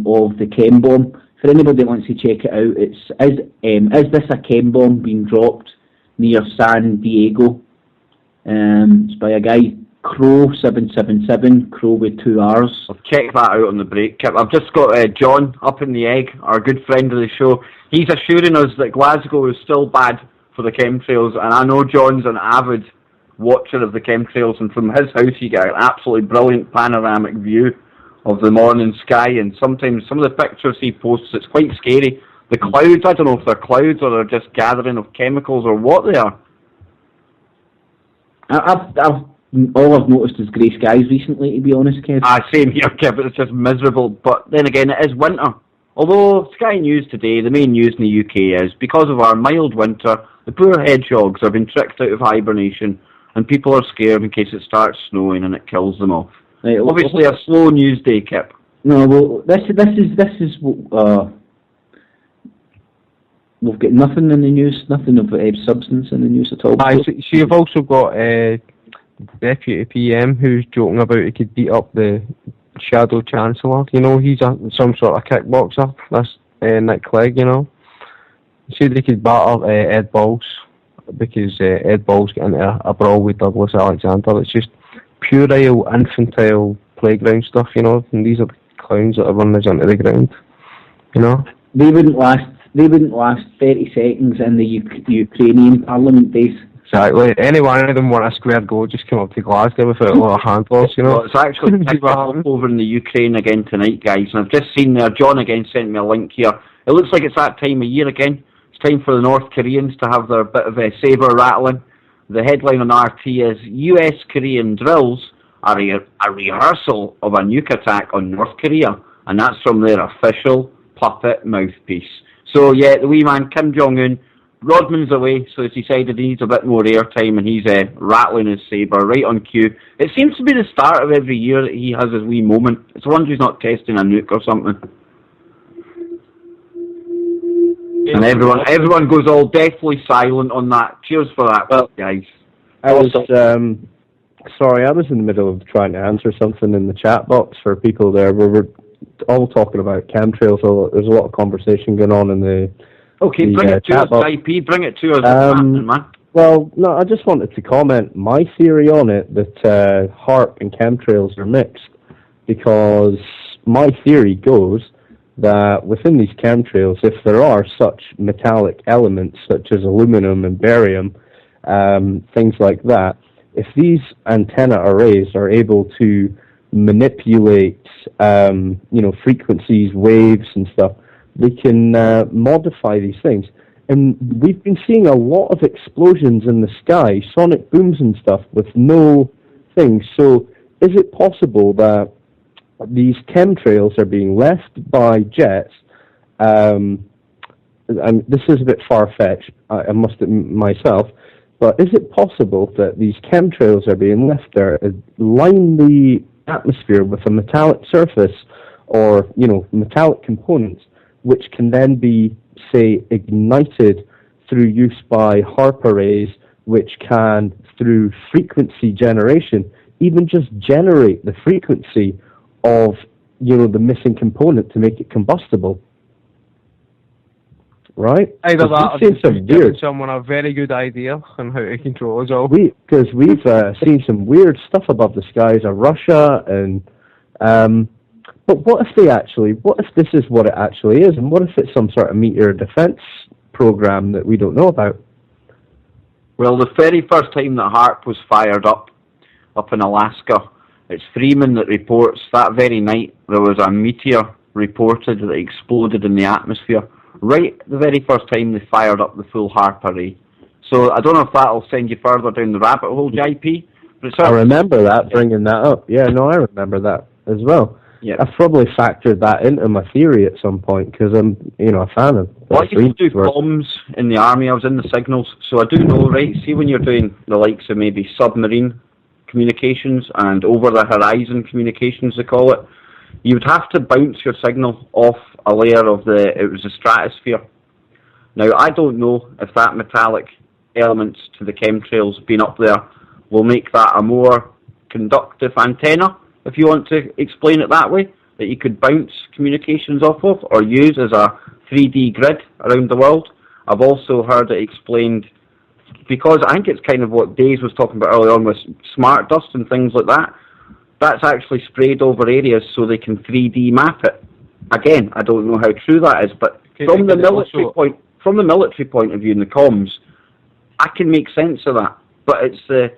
of the chem bomb. For anybody that wants to check it out, is this a chem bomb being dropped near San Diego? It's by a guy, Crow777, Crow with 2 R's. I'll check that out on the break, Kip. I've just got John up in the egg, our good friend of the show. He's assuring us that Glasgow is still bad for the chemtrails, and I know John's an avid watcher of the chemtrails, and from his house you get an absolutely brilliant panoramic view of the morning sky, and sometimes some of the pictures he posts, it's quite scary. The clouds, I don't know if they're clouds or they're just gathering of chemicals or what they are. All I've noticed is grey skies recently, to be honest, Kev. Same here, Kev, but it's just miserable. But then again, it is winter. Although Sky News today, the main news in the UK is, because of our mild winter, the poor hedgehogs have been tricked out of hibernation, and people are scared in case it starts snowing and it kills them off. Right, obviously a slow news day, Kip. No, well, this is we've got nothing in the news, nothing of substance in the news at all. So you've also got Deputy PM who's joking about he could beat up the Shadow Chancellor. You know, he's some sort of kickboxer. That's Nick Clegg, you know. He said he could batter Ed Balls because Ed Balls got into a brawl with Douglas Alexander. It's just puerile, infantile playground stuff, you know, and these are the clowns that are running us into the ground, you know. They wouldn't last 30 seconds in the Ukrainian parliament days. Exactly. Any one of them want a square go, just come up to Glasgow without a lot of handballs, you know. Well, it's actually picked up over in the Ukraine again tonight, guys, and I've just seen there, John again sent me a link here. It looks like it's that time of year again. It's time for the North Koreans to have their bit of a sabre rattling. The headline on RT is, US-Korean drills are a rehearsal of a nuke attack on North Korea, and that's from their official puppet mouthpiece. So yeah, the wee man Kim Jong-un, Rodman's away, so he's decided he needs a bit more airtime, and he's rattling his sabre right on cue. It seems to be the start of every year that he has his wee moment. It's a wonder he's not testing a nuke or something. And everyone goes all deathly silent on that. Cheers for that, guys. I was sorry, I was in the middle of trying to answer something in the chat box for people there. We're all talking about chemtrails. So there's a lot of conversation going on in the bring it to us, JP. Bring it to us. What's happening, man? Well, no, I just wanted to comment my theory on it that HAARP and chemtrails are mixed, because my theory goes that within these chemtrails, if there are such metallic elements such as aluminum and barium, things like that, if these antenna arrays are able to manipulate, frequencies, waves and stuff, they can modify these things. And we've been seeing a lot of explosions in the sky, sonic booms and stuff, with no things. So is it possible that these chemtrails are being left by jets? And this is a bit far-fetched, I must admit myself, but is it possible that these chemtrails are being left there, line the atmosphere with a metallic surface or, metallic components, which can then be, say, ignited through use by HAARP arrays, which can, through frequency generation, even just generate the frequency of, the missing component to make it combustible? Right? Either that or just giving someone a very good idea on how to control us all. Because we've seen some weird stuff above the skies of Russia, and but what if this is what it actually is, and what if it's some sort of meteor defense program that we don't know about? Well, the very first time that HAARP was fired up in Alaska, it's Freeman that reports that very night there was a meteor reported that exploded in the atmosphere, right the very first time they fired up the full HAARP array. So I don't know if that'll send you further down the rabbit hole, JP. But I remember that, bringing that up. Yeah, no, I remember that as well. Yeah. I've probably factored that into my theory at some point, because I'm, a fan of. Well, I used to do comms in the army. I was in the signals, so I do know, right? See, when you're doing the likes of maybe submarine communications and over-the-horizon communications, they call it, you would have to bounce your signal off a layer of the stratosphere. Now, I don't know if that metallic elements to the chemtrails being up there will make that a more conductive antenna, if you want to explain it that way, that you could bounce communications off of or use as a 3D grid around the world. I've also heard it explained, because I think it's kind of what Days was talking about earlier on with smart dust and things like that. That's actually sprayed over areas so they can 3D map it. Again, I don't know how true that is, but from the military point of view in the comms, I can make sense of that. But it's the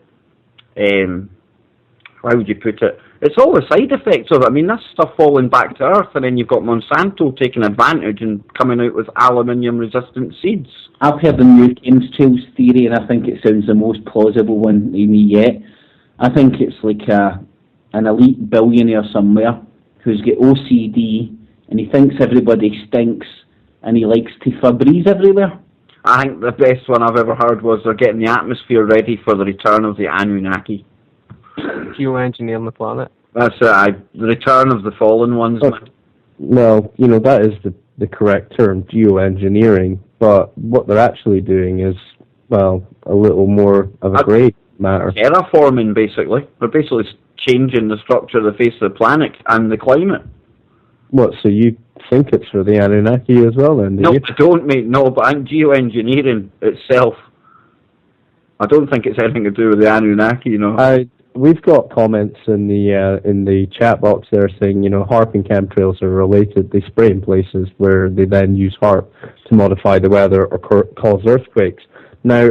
how would you put it? It's all the side effects of it. I mean, that's stuff falling back to Earth, and then you've got Monsanto taking advantage and coming out with aluminium-resistant seeds. I've heard the new chemtrails theory, and I think it sounds the most plausible one to me yet. I think it's like an elite billionaire somewhere who's got OCD, and he thinks everybody stinks, and he likes to Febreze everywhere. I think the best one I've ever heard was they're getting the atmosphere ready for the return of the Anunnaki. Geoengineering the planet. That's the return of the fallen ones. No, that is the correct term, geoengineering. But what they're actually doing is, well, a little more of a grey matter. Terraforming, basically. They're basically changing the structure of the face of the planet and the climate. What, so you think it's for the Anunnaki as well, then, do you? No, I don't, mate. No, but I think geoengineering itself, I don't think it's anything to do with the Anunnaki, We've got comments in the chat box there saying, HAARP and chemtrails are related. They spray in places where they then use HAARP to modify the weather or cause earthquakes. Now,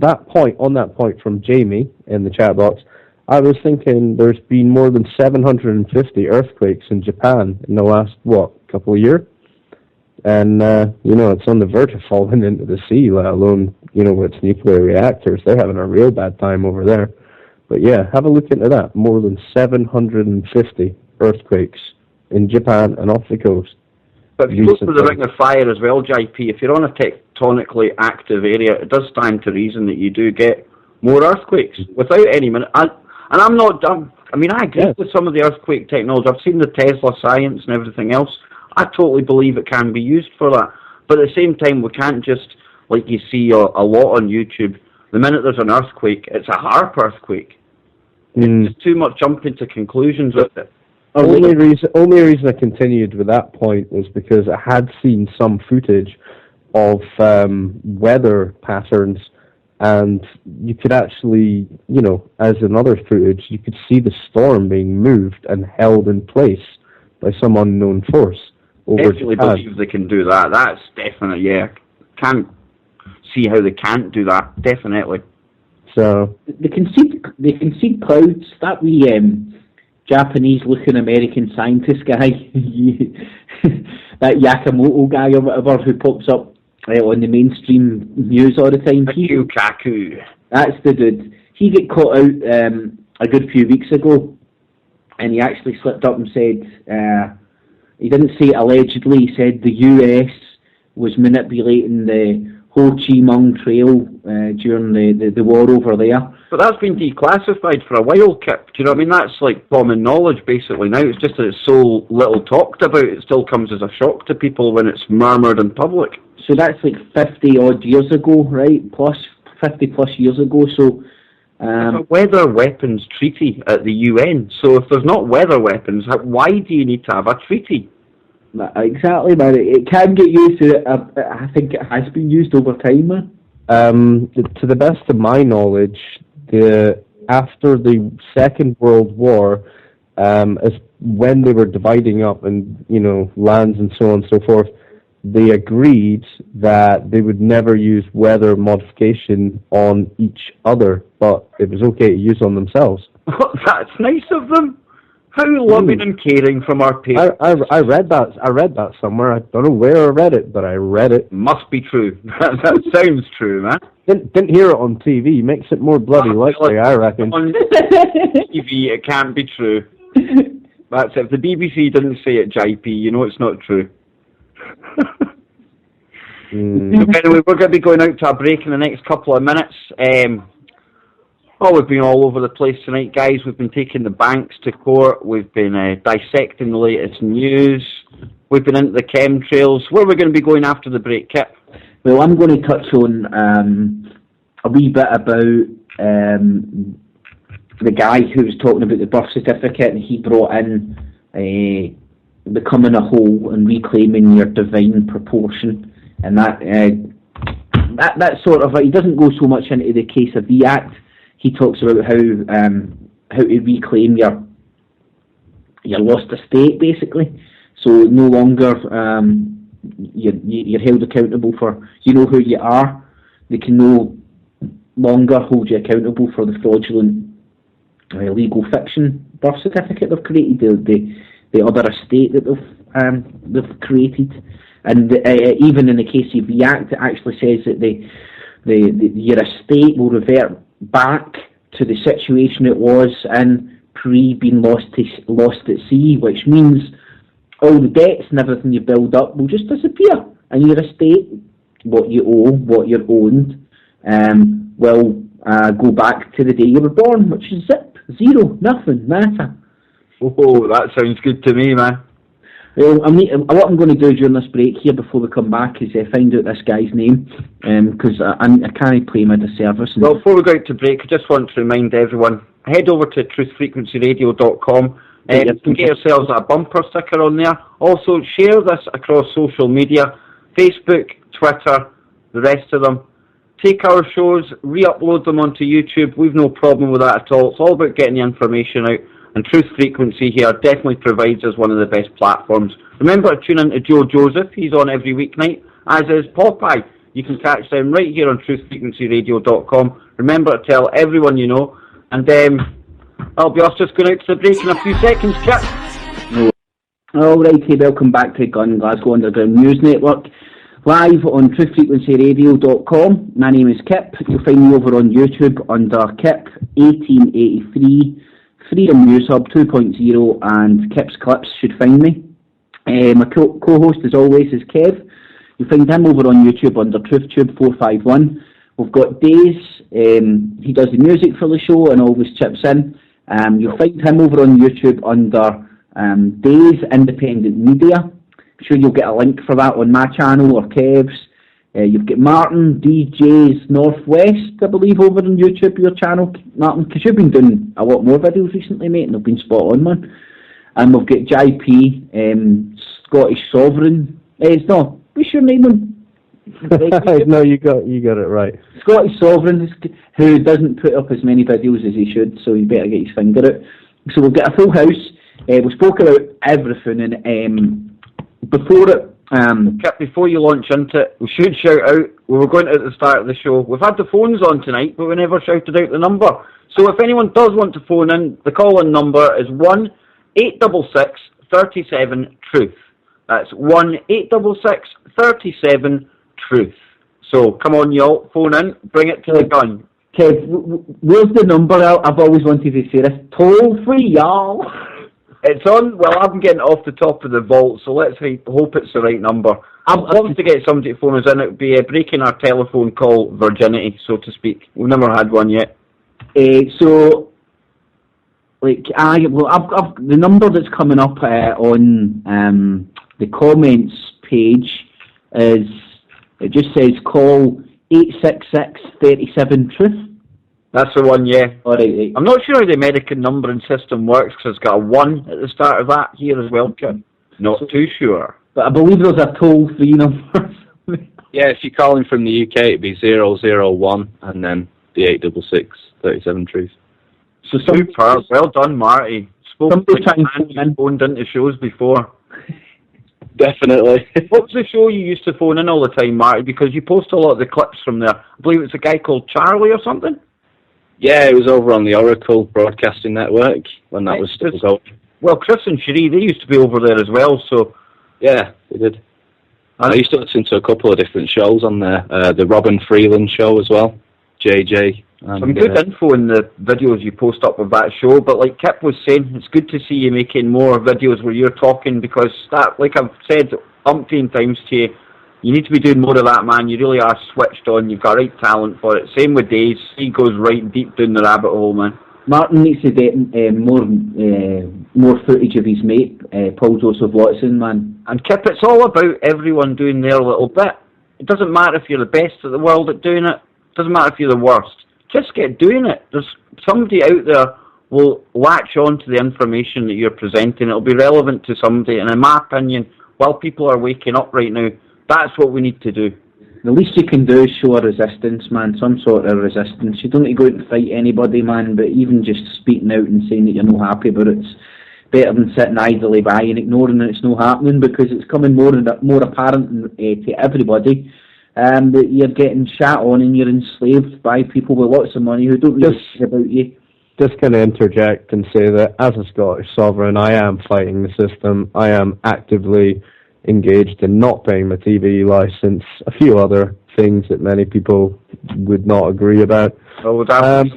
on that point from Jamie in the chat box, I was thinking there's been more than 750 earthquakes in Japan in the last, couple of years? And, it's on the verge of falling into the sea, let alone, with its nuclear reactors. They're having a real bad time over there. But yeah, have a look into that. More than 750 earthquakes in Japan and off the coast. But if you go through the ring of fire as well, JP, if you're on a tectonically active area, it does stand to reason that you do get more earthquakes without any minute. I agree with some of the earthquake technology. I've seen the Tesla science and everything else. I totally believe it can be used for that. But at the same time, we can't just, like you see a lot on YouTube, the minute there's an earthquake, it's a HAARP earthquake. It's too much jumping to conclusions with it. Only reason I continued with that point was because I had seen some footage of weather patterns, and you could actually, as in other footage, you could see the storm being moved and held in place by some unknown force. Definitely believe they can do that. That's definite, yeah. Can't see how they can't do that. Definitely. So they can see clouds. That wee Japanese-looking American scientist guy, that Yakamoto guy or whatever, who pops up on the mainstream news all the time. Kaku. That's the dude. He got caught out a good few weeks ago, and he actually slipped up and said, he didn't say it allegedly, he said the US was manipulating the Ho Chi Minh Trail during the war over there. But that's been declassified for a while, Kip. Do you know what I mean? That's like common knowledge, basically, now. It's just that it's so little talked about, it still comes as a shock to people when it's murmured in public. So that's like 50-odd years ago, right? 50 plus years ago, so... It's a weather weapons treaty at the UN, so if there's not weather weapons, why do you need to have a treaty? Exactly, man. It can get used to it. I think it has been used over time, man. To the best of my knowledge, after the Second World War, as when they were dividing up and lands and so on and so forth, they agreed that they would never use weather modification on each other, but it was okay to use on themselves. That's nice of them. How loving and caring from our parents. I read that somewhere. I don't know where I read it, but I read it. Must be true. That sounds true, man. Didn't hear it on TV. Makes it more bloody likely, I reckon. On TV, it can't be true. That's it. If the BBC didn't say it, JP, it's not true. So anyway, we're going to be going out to a break in the next couple of minutes. We've been all over the place tonight, guys. We've been taking the banks to court. We've been dissecting the latest news. We've been into the chemtrails. Where are we going to be going after the break, Kip? Well, I'm going to touch on a wee bit about the guy who was talking about the birth certificate, and he brought in becoming a whole and reclaiming your divine proportion, and that sort of, he doesn't go so much into the Cestui Que Vie Act. He talks about how to reclaim your lost estate, basically. So no longer you're held accountable for who you are. They can no longer hold you accountable for the fraudulent legal fiction birth certificate they've created, the other estate that they've created, and even in the Cestui Que Vie Act, it actually says that your estate will revert back to the situation it was in pre-being lost at sea, which means all the debts and everything you build up will just disappear, and your estate, what you owe, what you're owned, will go back to the day you were born, which is zip, zero, nothing, nada. Oh, that sounds good to me, man. Well, what I'm going to do during this break here before we come back is find out this guy's name, because I can't play him a disservice. Well, before we go out to break, I just want to remind everyone, head over to truthfrequencyradio.com. You can get yourselves a bumper sticker on there. Also, share this across social media, Facebook, Twitter, the rest of them. Take our shows, re-upload them onto YouTube. We've no problem with that at all. It's all about getting the information out. And Truth Frequency here definitely provides us one of the best platforms. Remember to tune in to Joe Joseph. He's on every weeknight, as is Popeye. You can catch them right here on truthfrequencyradio.com. Remember to tell everyone you know. And I'll be us just going out to the break in a few seconds, Kip. Alrighty, welcome back to GUNN Glasgow Underground News Network. Live on truthfrequencyradio.com. My name is Kip. You'll find me over on YouTube under Kip 1883. Freedom News Hub 2.0 and Kip's Clips should find me. My co-host as always is Kev. You'll find him over on YouTube under TruthTube451. We've got Days, he does the music for the show and always chips in. You'll find him over on YouTube under Days Independent Media. I'm sure you'll get a link for that on my channel or Kev's. You've got Martin DJ's Northwest, I believe, over on YouTube, your channel, Martin, because you've been doing a lot more videos recently, mate, and they've been spot on, man. And we've got JP, Scottish Sovereign. No, what's your name on? No, you got it right. Scottish Sovereign, who doesn't put up as many videos as he should, so he better get his finger out. So we've got a full house. We spoke about everything, and before it. Kip, before you launch into it, we should shout out, we were going to at the start of the show, we've had the phones on tonight, but we never shouted out the number. So if anyone does want to phone in, the call-in number is 1-866-37-TRUTH. That's 1-866-37-TRUTH. So come on, y'all, phone in, bring it to the gun. Kev, where's the number? I've always wanted to say this. Toll free, y'all. It's on, well, I'm getting off the top of the vault, so let's hope it's the right number. I'd love to get somebody to phone us in. It would be breaking our telephone call virginity, so to speak. We've never had one yet. I've the number that's coming up on the comments page is, it just says call 866-37-TRUTH. That's the one, yeah. All right. I'm not sure how the American numbering system works, because it's got a 1 at the start of that here as well, Kip. Not too sure. But I believe there's a toll-free number. Yeah, if you're calling from the UK, it'd be 001 and then the 866-37-TRUTH. So super. Well done, Marty. Spoken like a man who's phoned into shows before. Definitely. What was the show you used to phone in all the time, Marty? Because you post a lot of the clips from there. I believe it's a guy called Charlie or something? Yeah, it was over on the Oracle Broadcasting Network when that was still going. Well, Chris and Cherie, they used to be over there as well, so... Yeah, they did. I used to listen to a couple of different shows on there. The Robin Freeland show as well, JJ. Some good info in the videos you post up of that show, but like Kip was saying, it's good to see you making more videos where you're talking, because that, like I've said umpteen times to you, you need to be doing more of that, man. You really are switched on. You've got right talent for it. Same with Days. He goes right deep down the rabbit hole, man. Martin needs to get more footage of his mate, Paul Joseph Watson, man. And Kip, it's all about everyone doing their little bit. It doesn't matter if you're the best in the world at doing it. It doesn't matter if you're the worst. Just get doing it. There's somebody out there will latch on to the information that you're presenting. It'll be relevant to somebody. And in my opinion, while people are waking up right now, that's what we need to do. The least you can do is show a resistance, man, some sort of resistance. You don't need to go out and fight anybody, man, but even just speaking out and saying that you're not happy about it's better than sitting idly by and ignoring that it's not happening, because it's coming more apparent to everybody that you're getting shat on and you're enslaved by people with lots of money who don't really care about you. Just going to interject and say that as a Scottish sovereign, I am fighting the system. I am actively engaged in not paying my TV licence, a few other things that many people would not agree about. But that's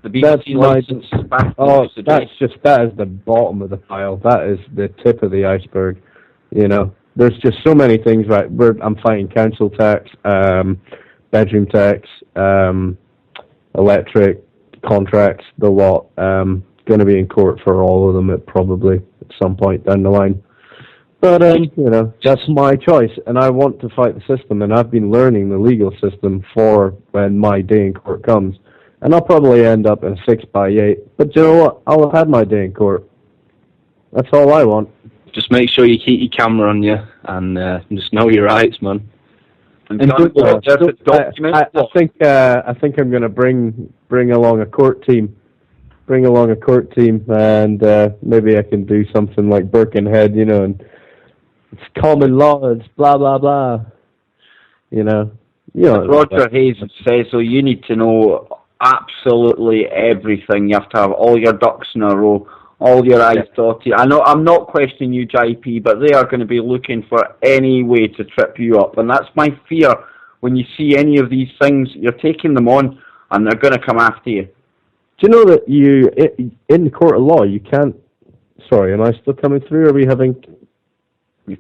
the BBC licence is back. That is the bottom of the pile. That is the tip of the iceberg. You know, there's just so many things. Right, I'm fighting council tax, bedroom tax, electric contracts, the lot. Going to be in court for all of them at some point down the line. But, you know, that's my choice, and I want to fight the system, and I've been learning the legal system for when my day in court comes. And I'll probably end up in a 6x8, but you know what? I'll have had my day in court. That's all I want. Just make sure you keep your camera on you, and just know your rights, man. I think I'm going to bring along a court team. And maybe I can do something like Birkenhead, you know, and it's common law, it's blah, blah, blah. You know. Roger Hayes says, so you need to know absolutely everything. You have to have all your ducks in a row, all your I's dotted. I know I'm not questioning you, JP, but they are going to be looking for any way to trip you up. And that's my fear when you see any of these things. You're taking them on, and they're going to come after you. Do you know that in the court of law, you can't... Sorry, am I still coming through? Are we having... Okay,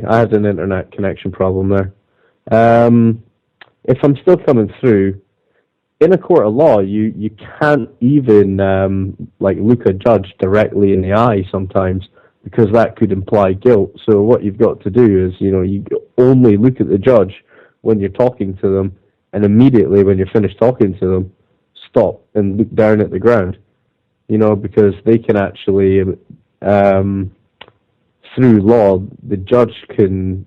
I had an internet connection problem there. If I'm still coming through, in a court of law, you can't even look a judge directly in the eye sometimes because that could imply guilt. So what you've got to do is, you only look at the judge when you're talking to them, and immediately when you're finished talking to them, stop and look down at the ground. Because they can actually, through law, the judge can,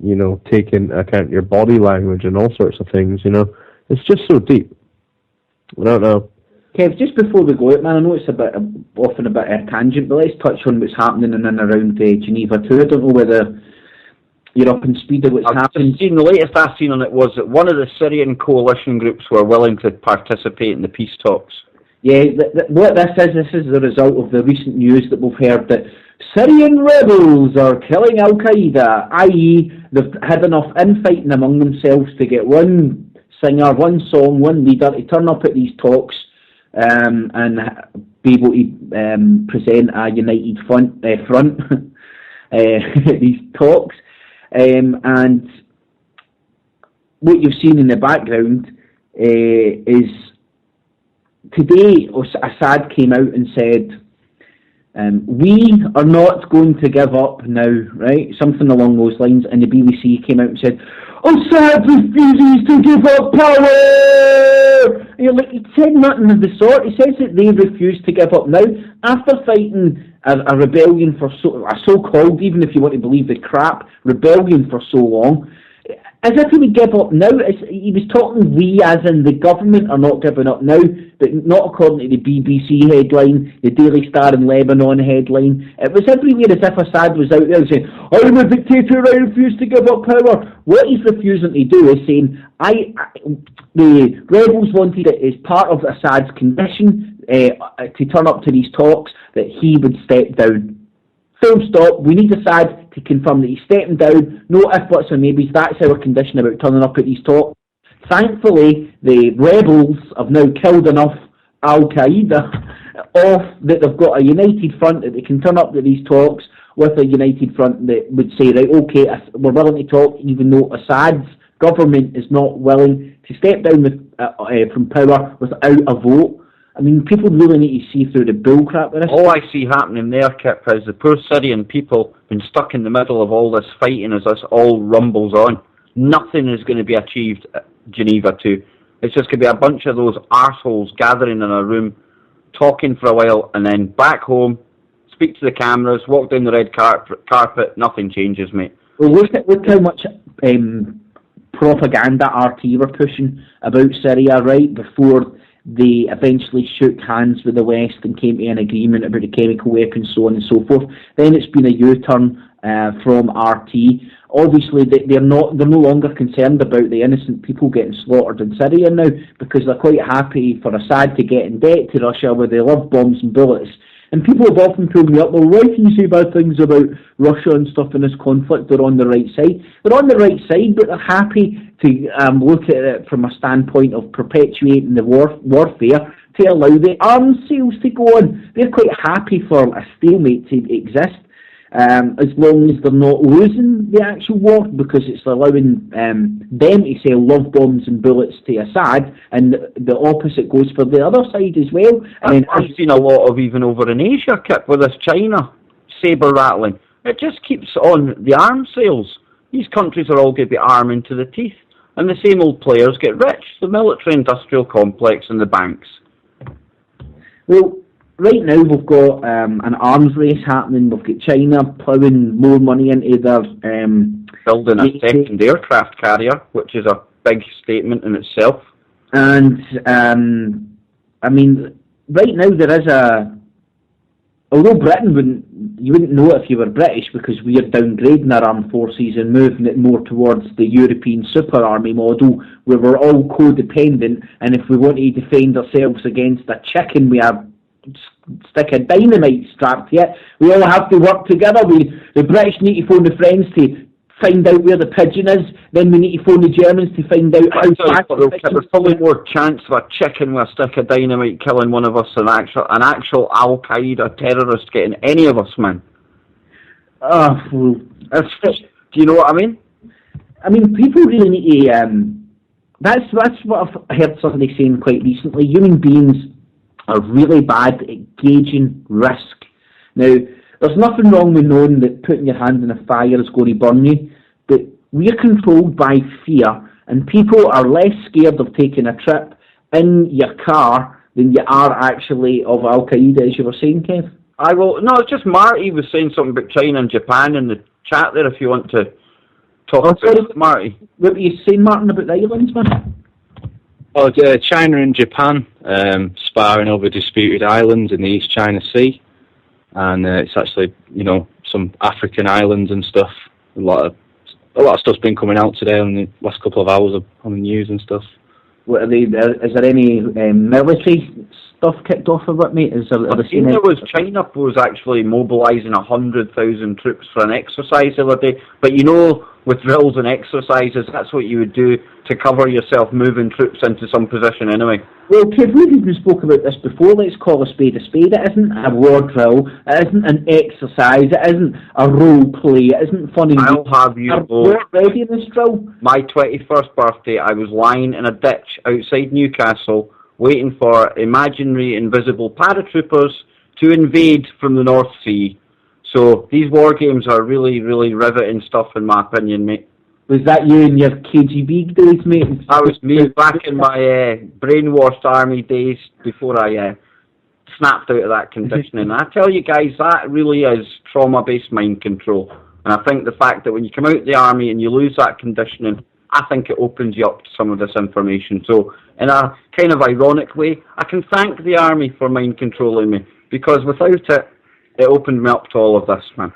take into account your body language and all sorts of things, It's just so deep. I don't know. Kev, just before we go out, man, I know it's often a bit of a tangent, but let's touch on what's happening in and around Geneva too. I don't know whether you're up in speed of what's happening. The latest I've seen on it was that one of the Syrian coalition groups were willing to participate in the peace talks. Yeah, what this is the result of the recent news that we've heard that Syrian rebels are killing Al-Qaeda, i.e. they've had enough infighting among themselves to get one singer, one song, one leader to turn up at these talks and be able to present a united front at these talks. And what you've seen in the background is today Assad came out and said, we are not going to give up now, right? Something along those lines. And the BBC came out and said, Assad refuses to give up power! And you're like, he said nothing of the sort. He says that they refuse to give up now after fighting a rebellion for a so-called, even if you want to believe the crap, rebellion for so long. As if he would give up now. He was talking we, as in the government are not giving up now, but not according to the BBC headline, the Daily Star in Lebanon headline. It was everywhere as if Assad was out there saying, I'm a dictator, I refuse to give up power. What he's refusing to do is saying, the rebels wanted it as part of Assad's condition to turn up to these talks that he would step down. Full stop. We need Assad to confirm that he's stepping down. No ifs, buts, or maybes. That's our condition about turning up at these talks. Thankfully, the rebels have now killed enough Al-Qaeda off that they've got a united front that they can turn up to these talks with a united front that would say, right, okay, we're willing to talk, even though Assad's government is not willing to step down from power without a vote. I mean, people really need to see through the bullcrap of this. All I see happening there, Kip, is the poor Syrian people been stuck in the middle of all this fighting as this all rumbles on. Nothing is going to be achieved at Geneva 2. It's just going to be a bunch of those arseholes gathering in a room, talking for a while, and then back home, speak to the cameras, walk down the red carpet, nothing changes, mate. Well, look how much propaganda RT were pushing about Syria, right, before they eventually shook hands with the West and came to an agreement about the chemical weapons, so on and so forth. Then it's been a U-turn from RT. Obviously, they're no longer concerned about the innocent people getting slaughtered in Syria now, because they're quite happy for Assad to get in debt to Russia where they love bombs and bullets. And people have often told me, well, why can you say bad things about Russia and stuff in this conflict? They're on the right side. They're on the right side, but they're happy to look at it from a standpoint of perpetuating the warfare to allow the arms sales to go on. They're quite happy for a stalemate to exist, as long as they're not losing the actual war, because it's allowing them to sell love bombs and bullets to Assad, and the opposite goes for the other side as well. And I've seen a lot of, even over in Asia, Kip, with this China sabre rattling. It just keeps on the arms sales. These countries are all going to be arming to the teeth, and the same old players get rich, the military-industrial complex and the banks. Well, right now we've got an arms race happening. We've got China ploughing more money into their building a second aircraft carrier, which is a big statement in itself. And I mean, right now there is although Britain you wouldn't know it if you were British, because we are downgrading our armed forces and moving it more towards the European super army model, where we're all codependent, and if we want to defend ourselves against a chicken, we have stick a dynamite strapped to it. We all have to work together. The British need to phone the French to find out where the pigeon is. Then we need to phone the Germans to find out how fast the pigeon is. There's probably more chance of a chicken with a stick of dynamite killing one of us than an actual Al-Qaeda terrorist getting any of us, man. Well, do you know what I mean? I mean, people really need to... That's what I've heard somebody saying quite recently. Human beings are really bad at gauging risk. Now, there's nothing wrong with knowing that putting your hand in a fire is going to burn you, but we're controlled by fear, and people are less scared of taking a trip in your car than you are actually of Al-Qaeda, as you were saying, Kev. No, it's just Marty was saying something about China and Japan in the chat there, if you want to talk about it, Marty. What were you saying, Martin, about the islands, man? Well, China and Japan sparring over disputed islands in the East China Sea, and it's actually, some African islands and stuff. A lot of stuff's been coming out today in the last couple of hours on the news and stuff. What are they? Is there any military stuff kicked off of it, mate? China was actually mobilising 100,000 troops for an exercise the other day. But with drills and exercises, that's what you would do to cover yourself, moving troops into some position anyway. Well, Kev, we've even spoke about this before. Let's call a spade a spade. It isn't a war drill. It isn't an exercise. It isn't a role play. It isn't funny. I'll have you know, we're ready in this drill. My 21st birthday, I was lying in a ditch outside Newcastle, waiting for imaginary invisible paratroopers to invade from the North Sea. So these war games are really, really riveting stuff, in my opinion, mate. Was that you in your KGB days, mate? That was me back in my brainwashed army days before I snapped out of that conditioning. I tell you guys, that really is trauma-based mind control. And I think the fact that when you come out of the army and you lose that conditioning, I think it opens you up to some of this information. So in a kind of ironic way, I can thank the army for mind controlling me, because without it, it opened me up to all of this, man.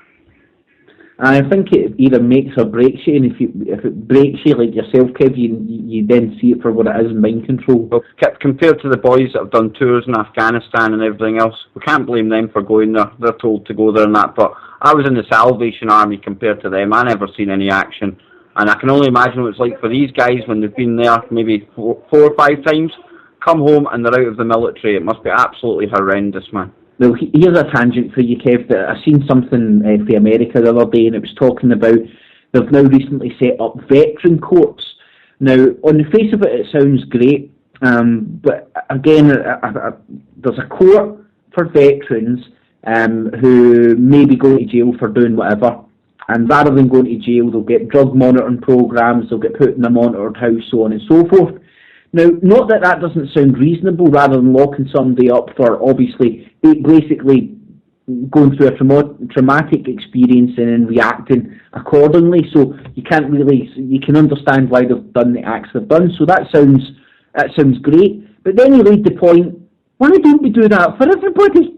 I think it either makes or breaks you, and if it breaks you, like yourself, Kev, you then see it for what it is, mind control. Well, compared to the boys that have done tours in Afghanistan and everything else, we can't blame them for going there. They're told to go there and that, but I was in the Salvation Army compared to them. I never seen any action, and I can only imagine what it's like for these guys when they've been there maybe four or five times, come home and they're out of the military. It must be absolutely horrendous, man. Well, here's a tangent for you, Kev. That I seen something for America the other day, and it was talking about they've now recently set up veteran courts. Now, on the face of it, it sounds great, but again, there's a court for veterans who may be going to jail for doing whatever, and rather than going to jail, they'll get drug monitoring programs, they'll get put in a monitored house, so on and so forth. Now, not that that doesn't sound reasonable, rather than locking somebody up for obviously basically going through a traumatic experience and then reacting accordingly. So you can understand why they've done the acts they've done. So that sounds great. But then you lead the point, why don't we do that for everybody?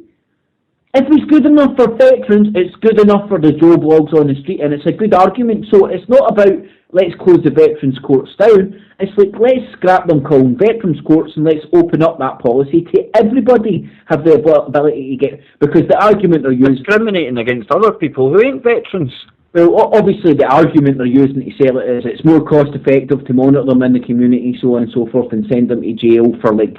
If it's good enough for veterans, it's good enough for the Joe Blogs on the street, and it's a good argument. So it's not about let's close the veterans courts down. It's like, let's scrap them calling veterans courts and let's open up that policy to everybody have the ability to get, because the argument they're using... discriminating against other people who ain't veterans. Well, obviously the argument they're using to sell it is it's more cost effective to monitor them in the community, so on and so forth, and send them to jail for like...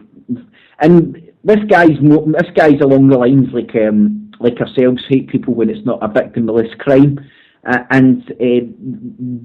And this guy's along the lines like ourselves, hate people when it's not a victimless crime. And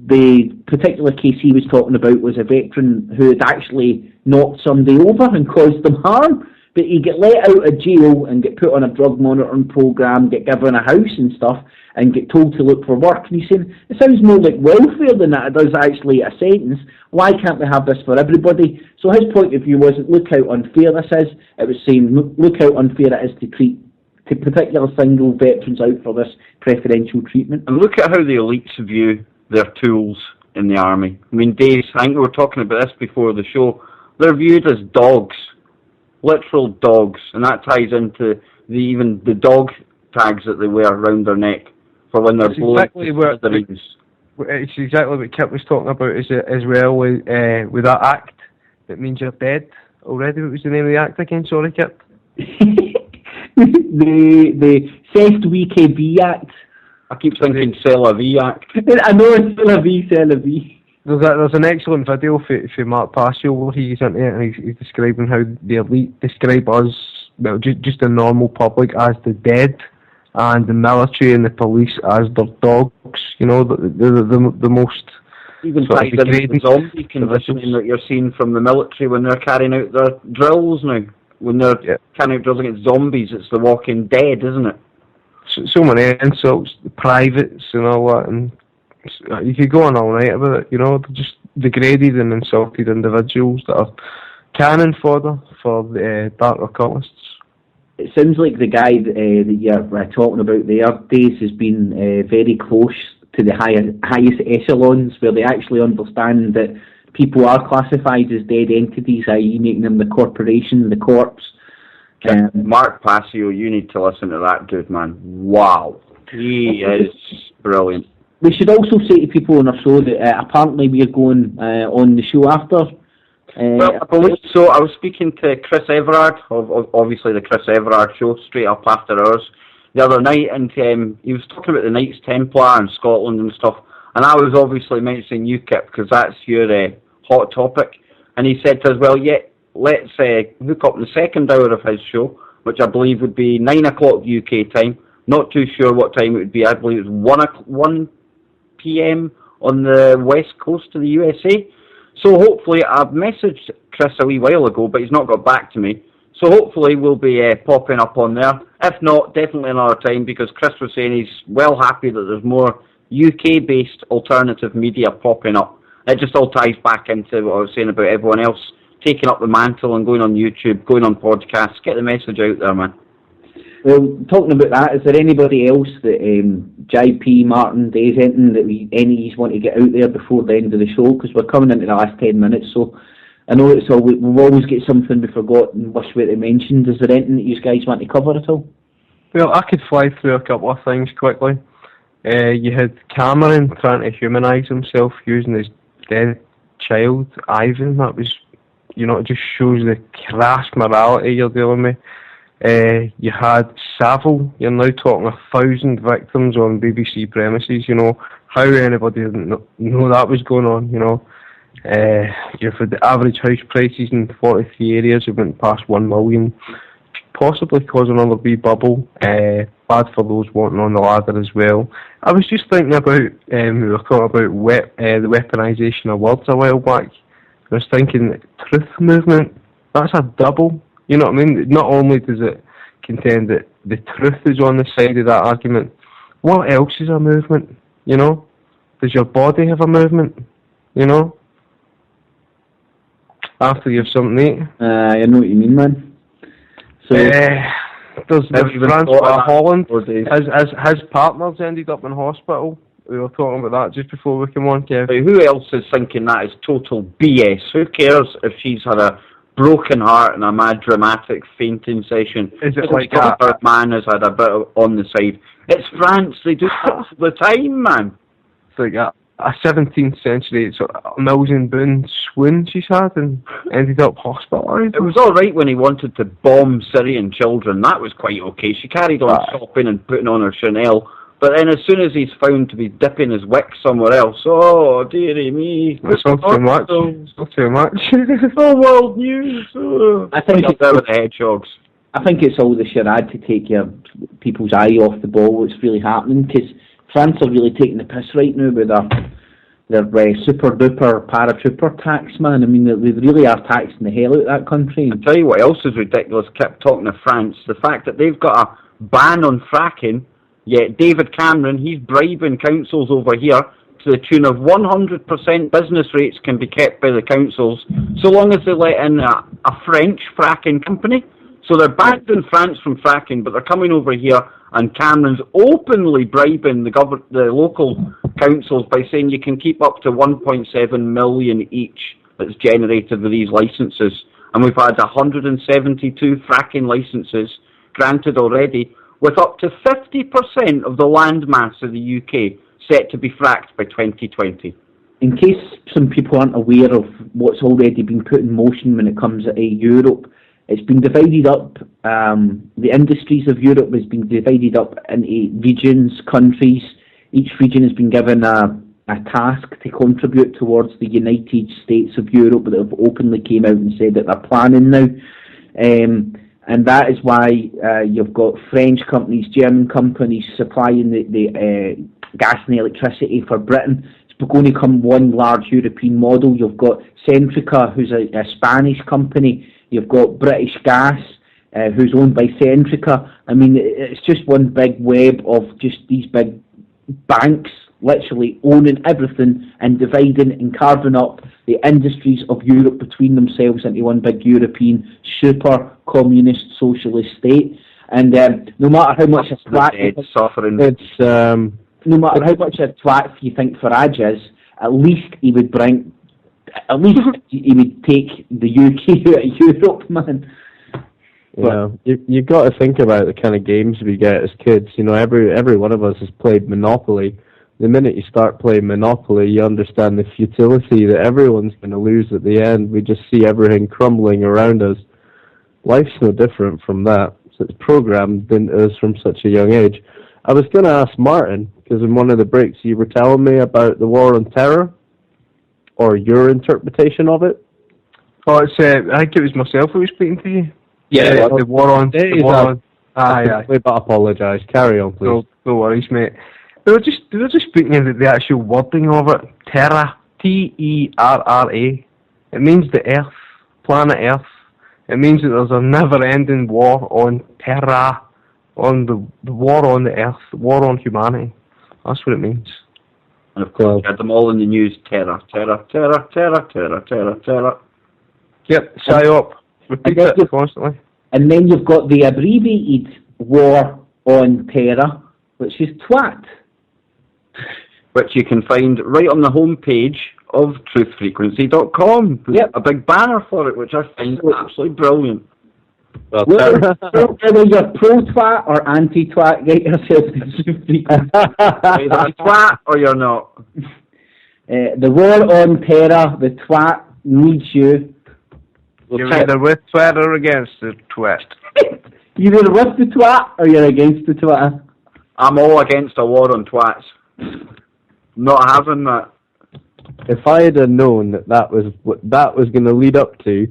the particular case he was talking about was a veteran who had actually knocked somebody over and caused them harm, but he get let out of jail and get put on a drug monitoring program, get given a house and stuff, and get told to look for work. And he's saying, it sounds more like welfare than that it does actually a sentence. Why can't we have this for everybody? So his point of view wasn't look how unfair this is. It was saying look how unfair it is to treat particular single veterans out for this preferential treatment. And look at how the elites view their tools in the army. I mean, Dave, I think we were talking about this before the show. They're viewed as dogs, literal dogs, and that ties into even the dog tags that they wear around their neck for when they're blowing. It's exactly what Kip was talking about as well with that act that means you're dead already. What was the name of the act again? Sorry, Kip. the Cestui Que Vie Act. I keep thinking C'est La Vie Act. I know it's C'est La Vie, C'est La Vie. There's an excellent video for Mark Passio where he's into it and he's describing how the elite describe us, well, just the normal public, as the dead, and the military and the police as their dogs. You know, the most... Even ties into the zombie conditioning that you're seeing from the military when they're carrying out their drills now. When they're carrying out drills against zombies, it's the Walking Dead, isn't it? so many insults, the privates and all that, and you could go on all night about it. You know, they're just degraded and insulted individuals that are cannon fodder for the dark occultists. It sounds like the guy that you're talking about there, Days, has been very close to the highest echelons, where they actually understand that people are classified as dead entities, i.e. making them the corporation, the corpse. Mark Passio, you need to listen to that dude, man. Wow. He is brilliant. We should also say to people on our show that apparently we're going on the show after. Well, I believe so. I was speaking to Chris Everard, of obviously the Chris Everard show, straight up after ours, the other night, and he was talking about the Knights Templar in Scotland and stuff, and I was obviously mentioning UKIP because that's your hot topic, and he said to us, well, yeah, let's hook up the second hour of his show, which I believe would be 9 o'clock UK time. Not too sure what time it would be. I believe it was 1 p.m. on the west coast of the USA. So hopefully, I've messaged Chris a wee while ago, but he's not got back to me. So hopefully we'll be popping up on there. If not, definitely another time, because Chris was saying he's well happy that there's more UK-based alternative media popping up. It just all ties back into what I was saying about everyone else taking up the mantle and going on YouTube, going on podcasts, get the message out there, man. Well, talking about that, is there anybody else that JP, Martin, Days, anything that any want to get out there before the end of the show? Because we're coming into the last 10 minutes, so I know it's all, we'll always get something we forgot and wish we had mentioned. Is there anything that you guys want to cover at all? Well, I could fly through a couple of things quickly. You had Cameron trying to humanise himself using his dead child, Ivan. That was, you know, it just shows the crass morality you're dealing with. You had Savile, you're now talking 1,000 victims on BBC premises, you know. How anybody didn't know that was going on, you know. You've had the average house prices in 43 areas have went past 1 million, possibly cause another wee bubble. Bad for those wanting on the ladder as well. I was just thinking about, we were talking about the weaponisation of words a while back. I was thinking, truth movement, that's a double. You know what I mean? Not only does it contend that the truth is on the side of that argument, what else is a movement? You know? Does your body have a movement? You know? After you have something to eat? I know what you mean, man. So, there's Francois Holland. His partners ended up in hospital. We were talking about that just before we came on, Kev. Who else is thinking that is total BS? Who cares if she's had a broken heart and a mad dramatic fainting session? Is it like a man has had a bit on the side? It's France. They do that all the time, man. It's like a 17th century Mills and Boone swoon she's had and ended up hospitalised. It was all right when he wanted to bomb Syrian children. That was quite okay. She carried on shopping and putting on her Chanel. But then as soon as he's found to be dipping his wick somewhere else, oh, dearie me. It's not too much. It's not too much. Oh, world news. Oh. I think it's there with the hedgehogs. I think it's all the charade to take your people's eye off the ball, what's really happening, because France are really taking the piss right now with their super-duper paratrooper tax, man. I mean, they really are taxing the hell out of that country. I'll tell you what else is ridiculous, kept talking to France, the fact that they've got a ban on fracking. Yet David Cameron, he's bribing councils over here to the tune of 100% business rates can be kept by the councils so long as they let in a French fracking company. So they're banned in France from fracking, but they're coming over here and Cameron's openly bribing the local councils by saying you can keep up to 1.7 million each that's generated with these licences. And we've had 172 fracking licences granted already, with up to 50% of the land mass of the UK set to be fracked by 2020. In case some people aren't aware of what's already been put in motion when it comes to Europe, it's been divided up, the industries of Europe has been divided up into regions, countries. Each region has been given a task to contribute towards the United States of Europe that have openly came out and said that they're planning now. And that is why you've got French companies, German companies supplying the gas and electricity for Britain. It's going to become one large European model. You've got Centrica, who's a Spanish company. You've got British Gas, who's owned by Centrica. I mean, it's just one big web of just these big banks literally owning everything and dividing and carving up the industries of Europe between themselves into one big European super communist socialist state. And no matter how much a twat no matter how much a twat you think Farage is, at least he would take the UK out of Europe, man. You got to think about the kind of games we get as kids. You know, every one of us has played Monopoly. The minute you start playing Monopoly, you understand the futility that everyone's going to lose at the end. We just see everything crumbling around us. Life's no different from that. So it's programmed into us from such a young age. I was going to ask Martin, because in one of the breaks you were telling me about the war on terror, or your interpretation of it. Oh, I think it was myself who was speaking to you. Yeah, the war on. Aye. But I apologise. Carry on, please. No worries, mate. They were just speaking about the actual wording of it. Terra, Terra. It means the Earth, planet Earth. It means that there's a never-ending war on Terra, on the war on the Earth, the war on humanity. That's what it means. And of course, you had them all in the news. Terra. Yep, psyop. Repeat it constantly. And then you've got the abbreviated war on terror, which is twat. Which you can find right on the homepage of truthfrequency.com. Yep. A big banner for it, which I find absolutely brilliant. Well, whether you're pro-twat or anti-twat, get yourself to Truth Frequency. Either a twat or you're not. The war on terror, the twat needs you. You're either with twat or against the twat. You're either with the twat or you're against the twat. I'm all against a war on twats. Not having that. If I had known that was what that was going to lead up to,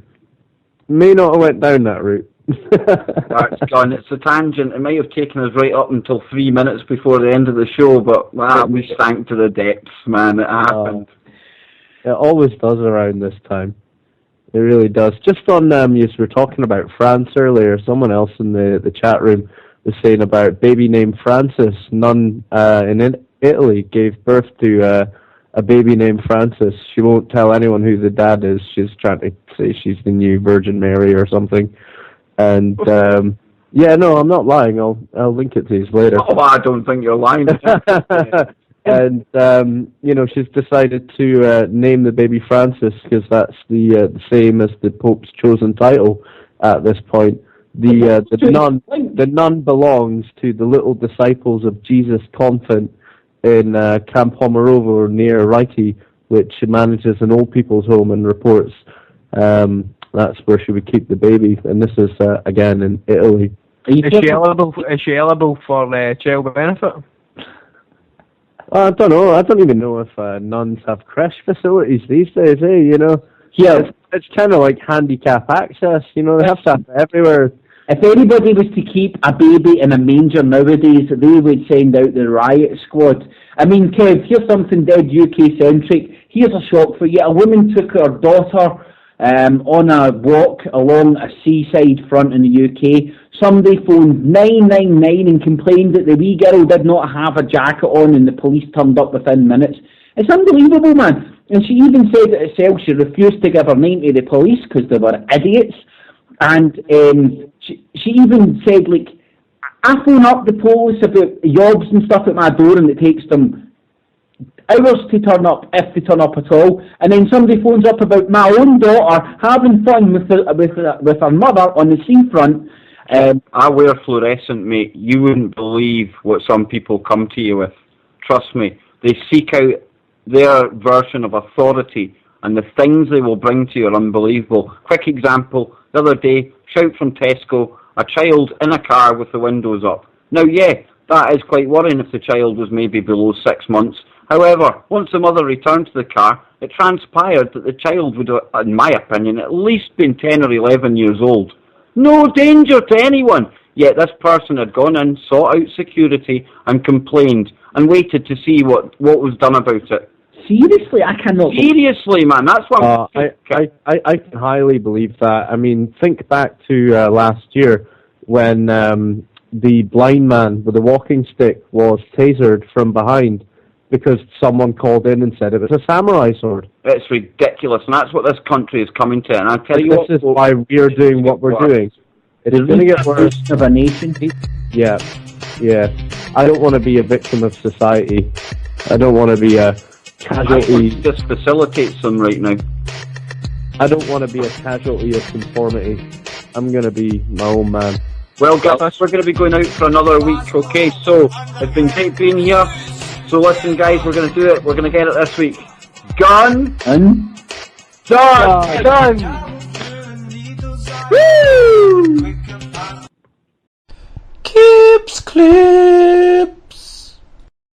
may not have went down that route. That's gone. It's a tangent. It might have taken us right up until 3 minutes before the end of the show, but we sank to the depths, man. It happened. It always does around this time. It really does. Just on, you were talking about France earlier. Someone else in the chat room was saying about baby named Francis. Nun in Italy gave birth to a baby named Francis. She won't tell anyone who the dad is. She's trying to say she's the new Virgin Mary or something. And yeah, no, I'm not lying. I'll link it to you later. Oh, I don't think you're lying. And you know, she's decided to name the baby Francis because that's the same as the Pope's chosen title at this point. The nun belongs to the Little Disciples of Jesus convent in Camp Pomerovo near Rieti, which manages an old people's home and reports that's where she would keep the baby. And this is again in Italy. Is she eligible for child benefit? I don't know. I don't even know if nuns have creche facilities these days. You know, Yeah. It's kind of like handicap access. You know, they have to have it everywhere. If anybody was to keep a baby in a manger nowadays, they would send out the riot squad. I mean, Kev, here's something dead UK-centric. Here's a shock for you. A woman took her daughter on a walk along a seaside front in the UK. Somebody phoned 999 and complained that the wee girl did not have a jacket on, and the police turned up within minutes. It's unbelievable, man. And she even said it herself. She refused to give her name to the police because they were idiots. And she even said, like, I phone up the police about yobs and stuff at my door, and it takes them hours to turn up, if they turn up at all. And then somebody phones up about my own daughter having fun with her mother on the seafront. I wear fluorescent, mate. You wouldn't believe what some people come to you with. Trust me. They seek out their version of authority, and the things they will bring to you are unbelievable. Quick example, the other day, shout from Tesco, a child in a car with the windows up. Now, yeah, that is quite worrying if the child was maybe below 6 months. However, once the mother returned to the car, it transpired that the child would, in my opinion, at least been 10 or 11 years old. No danger to anyone! Yet this person had gone in, sought out security, and complained, and waited to see what was done about it. Seriously, I cannot. Seriously, man, that's what I can highly believe that. I mean, think back to last year when the blind man with the walking stick was tasered from behind because someone called in and said it was a samurai sword. It's ridiculous, and that's what this country is coming to. And I tell you this is why we're doing what we're doing. It's going to get worse. Of a nation. Yeah. I don't want to be a victim of society. I don't want to be a casualty. Just facilitates them right now. I don't want to be a casualty of conformity. I'm going to be my own man. Well, guys, we're going to be going out for another week, okay? So, it's been great being here. So, listen, guys, we're going to do it. We're going to get it this week. Gun! Done! Woo! Keeps clear.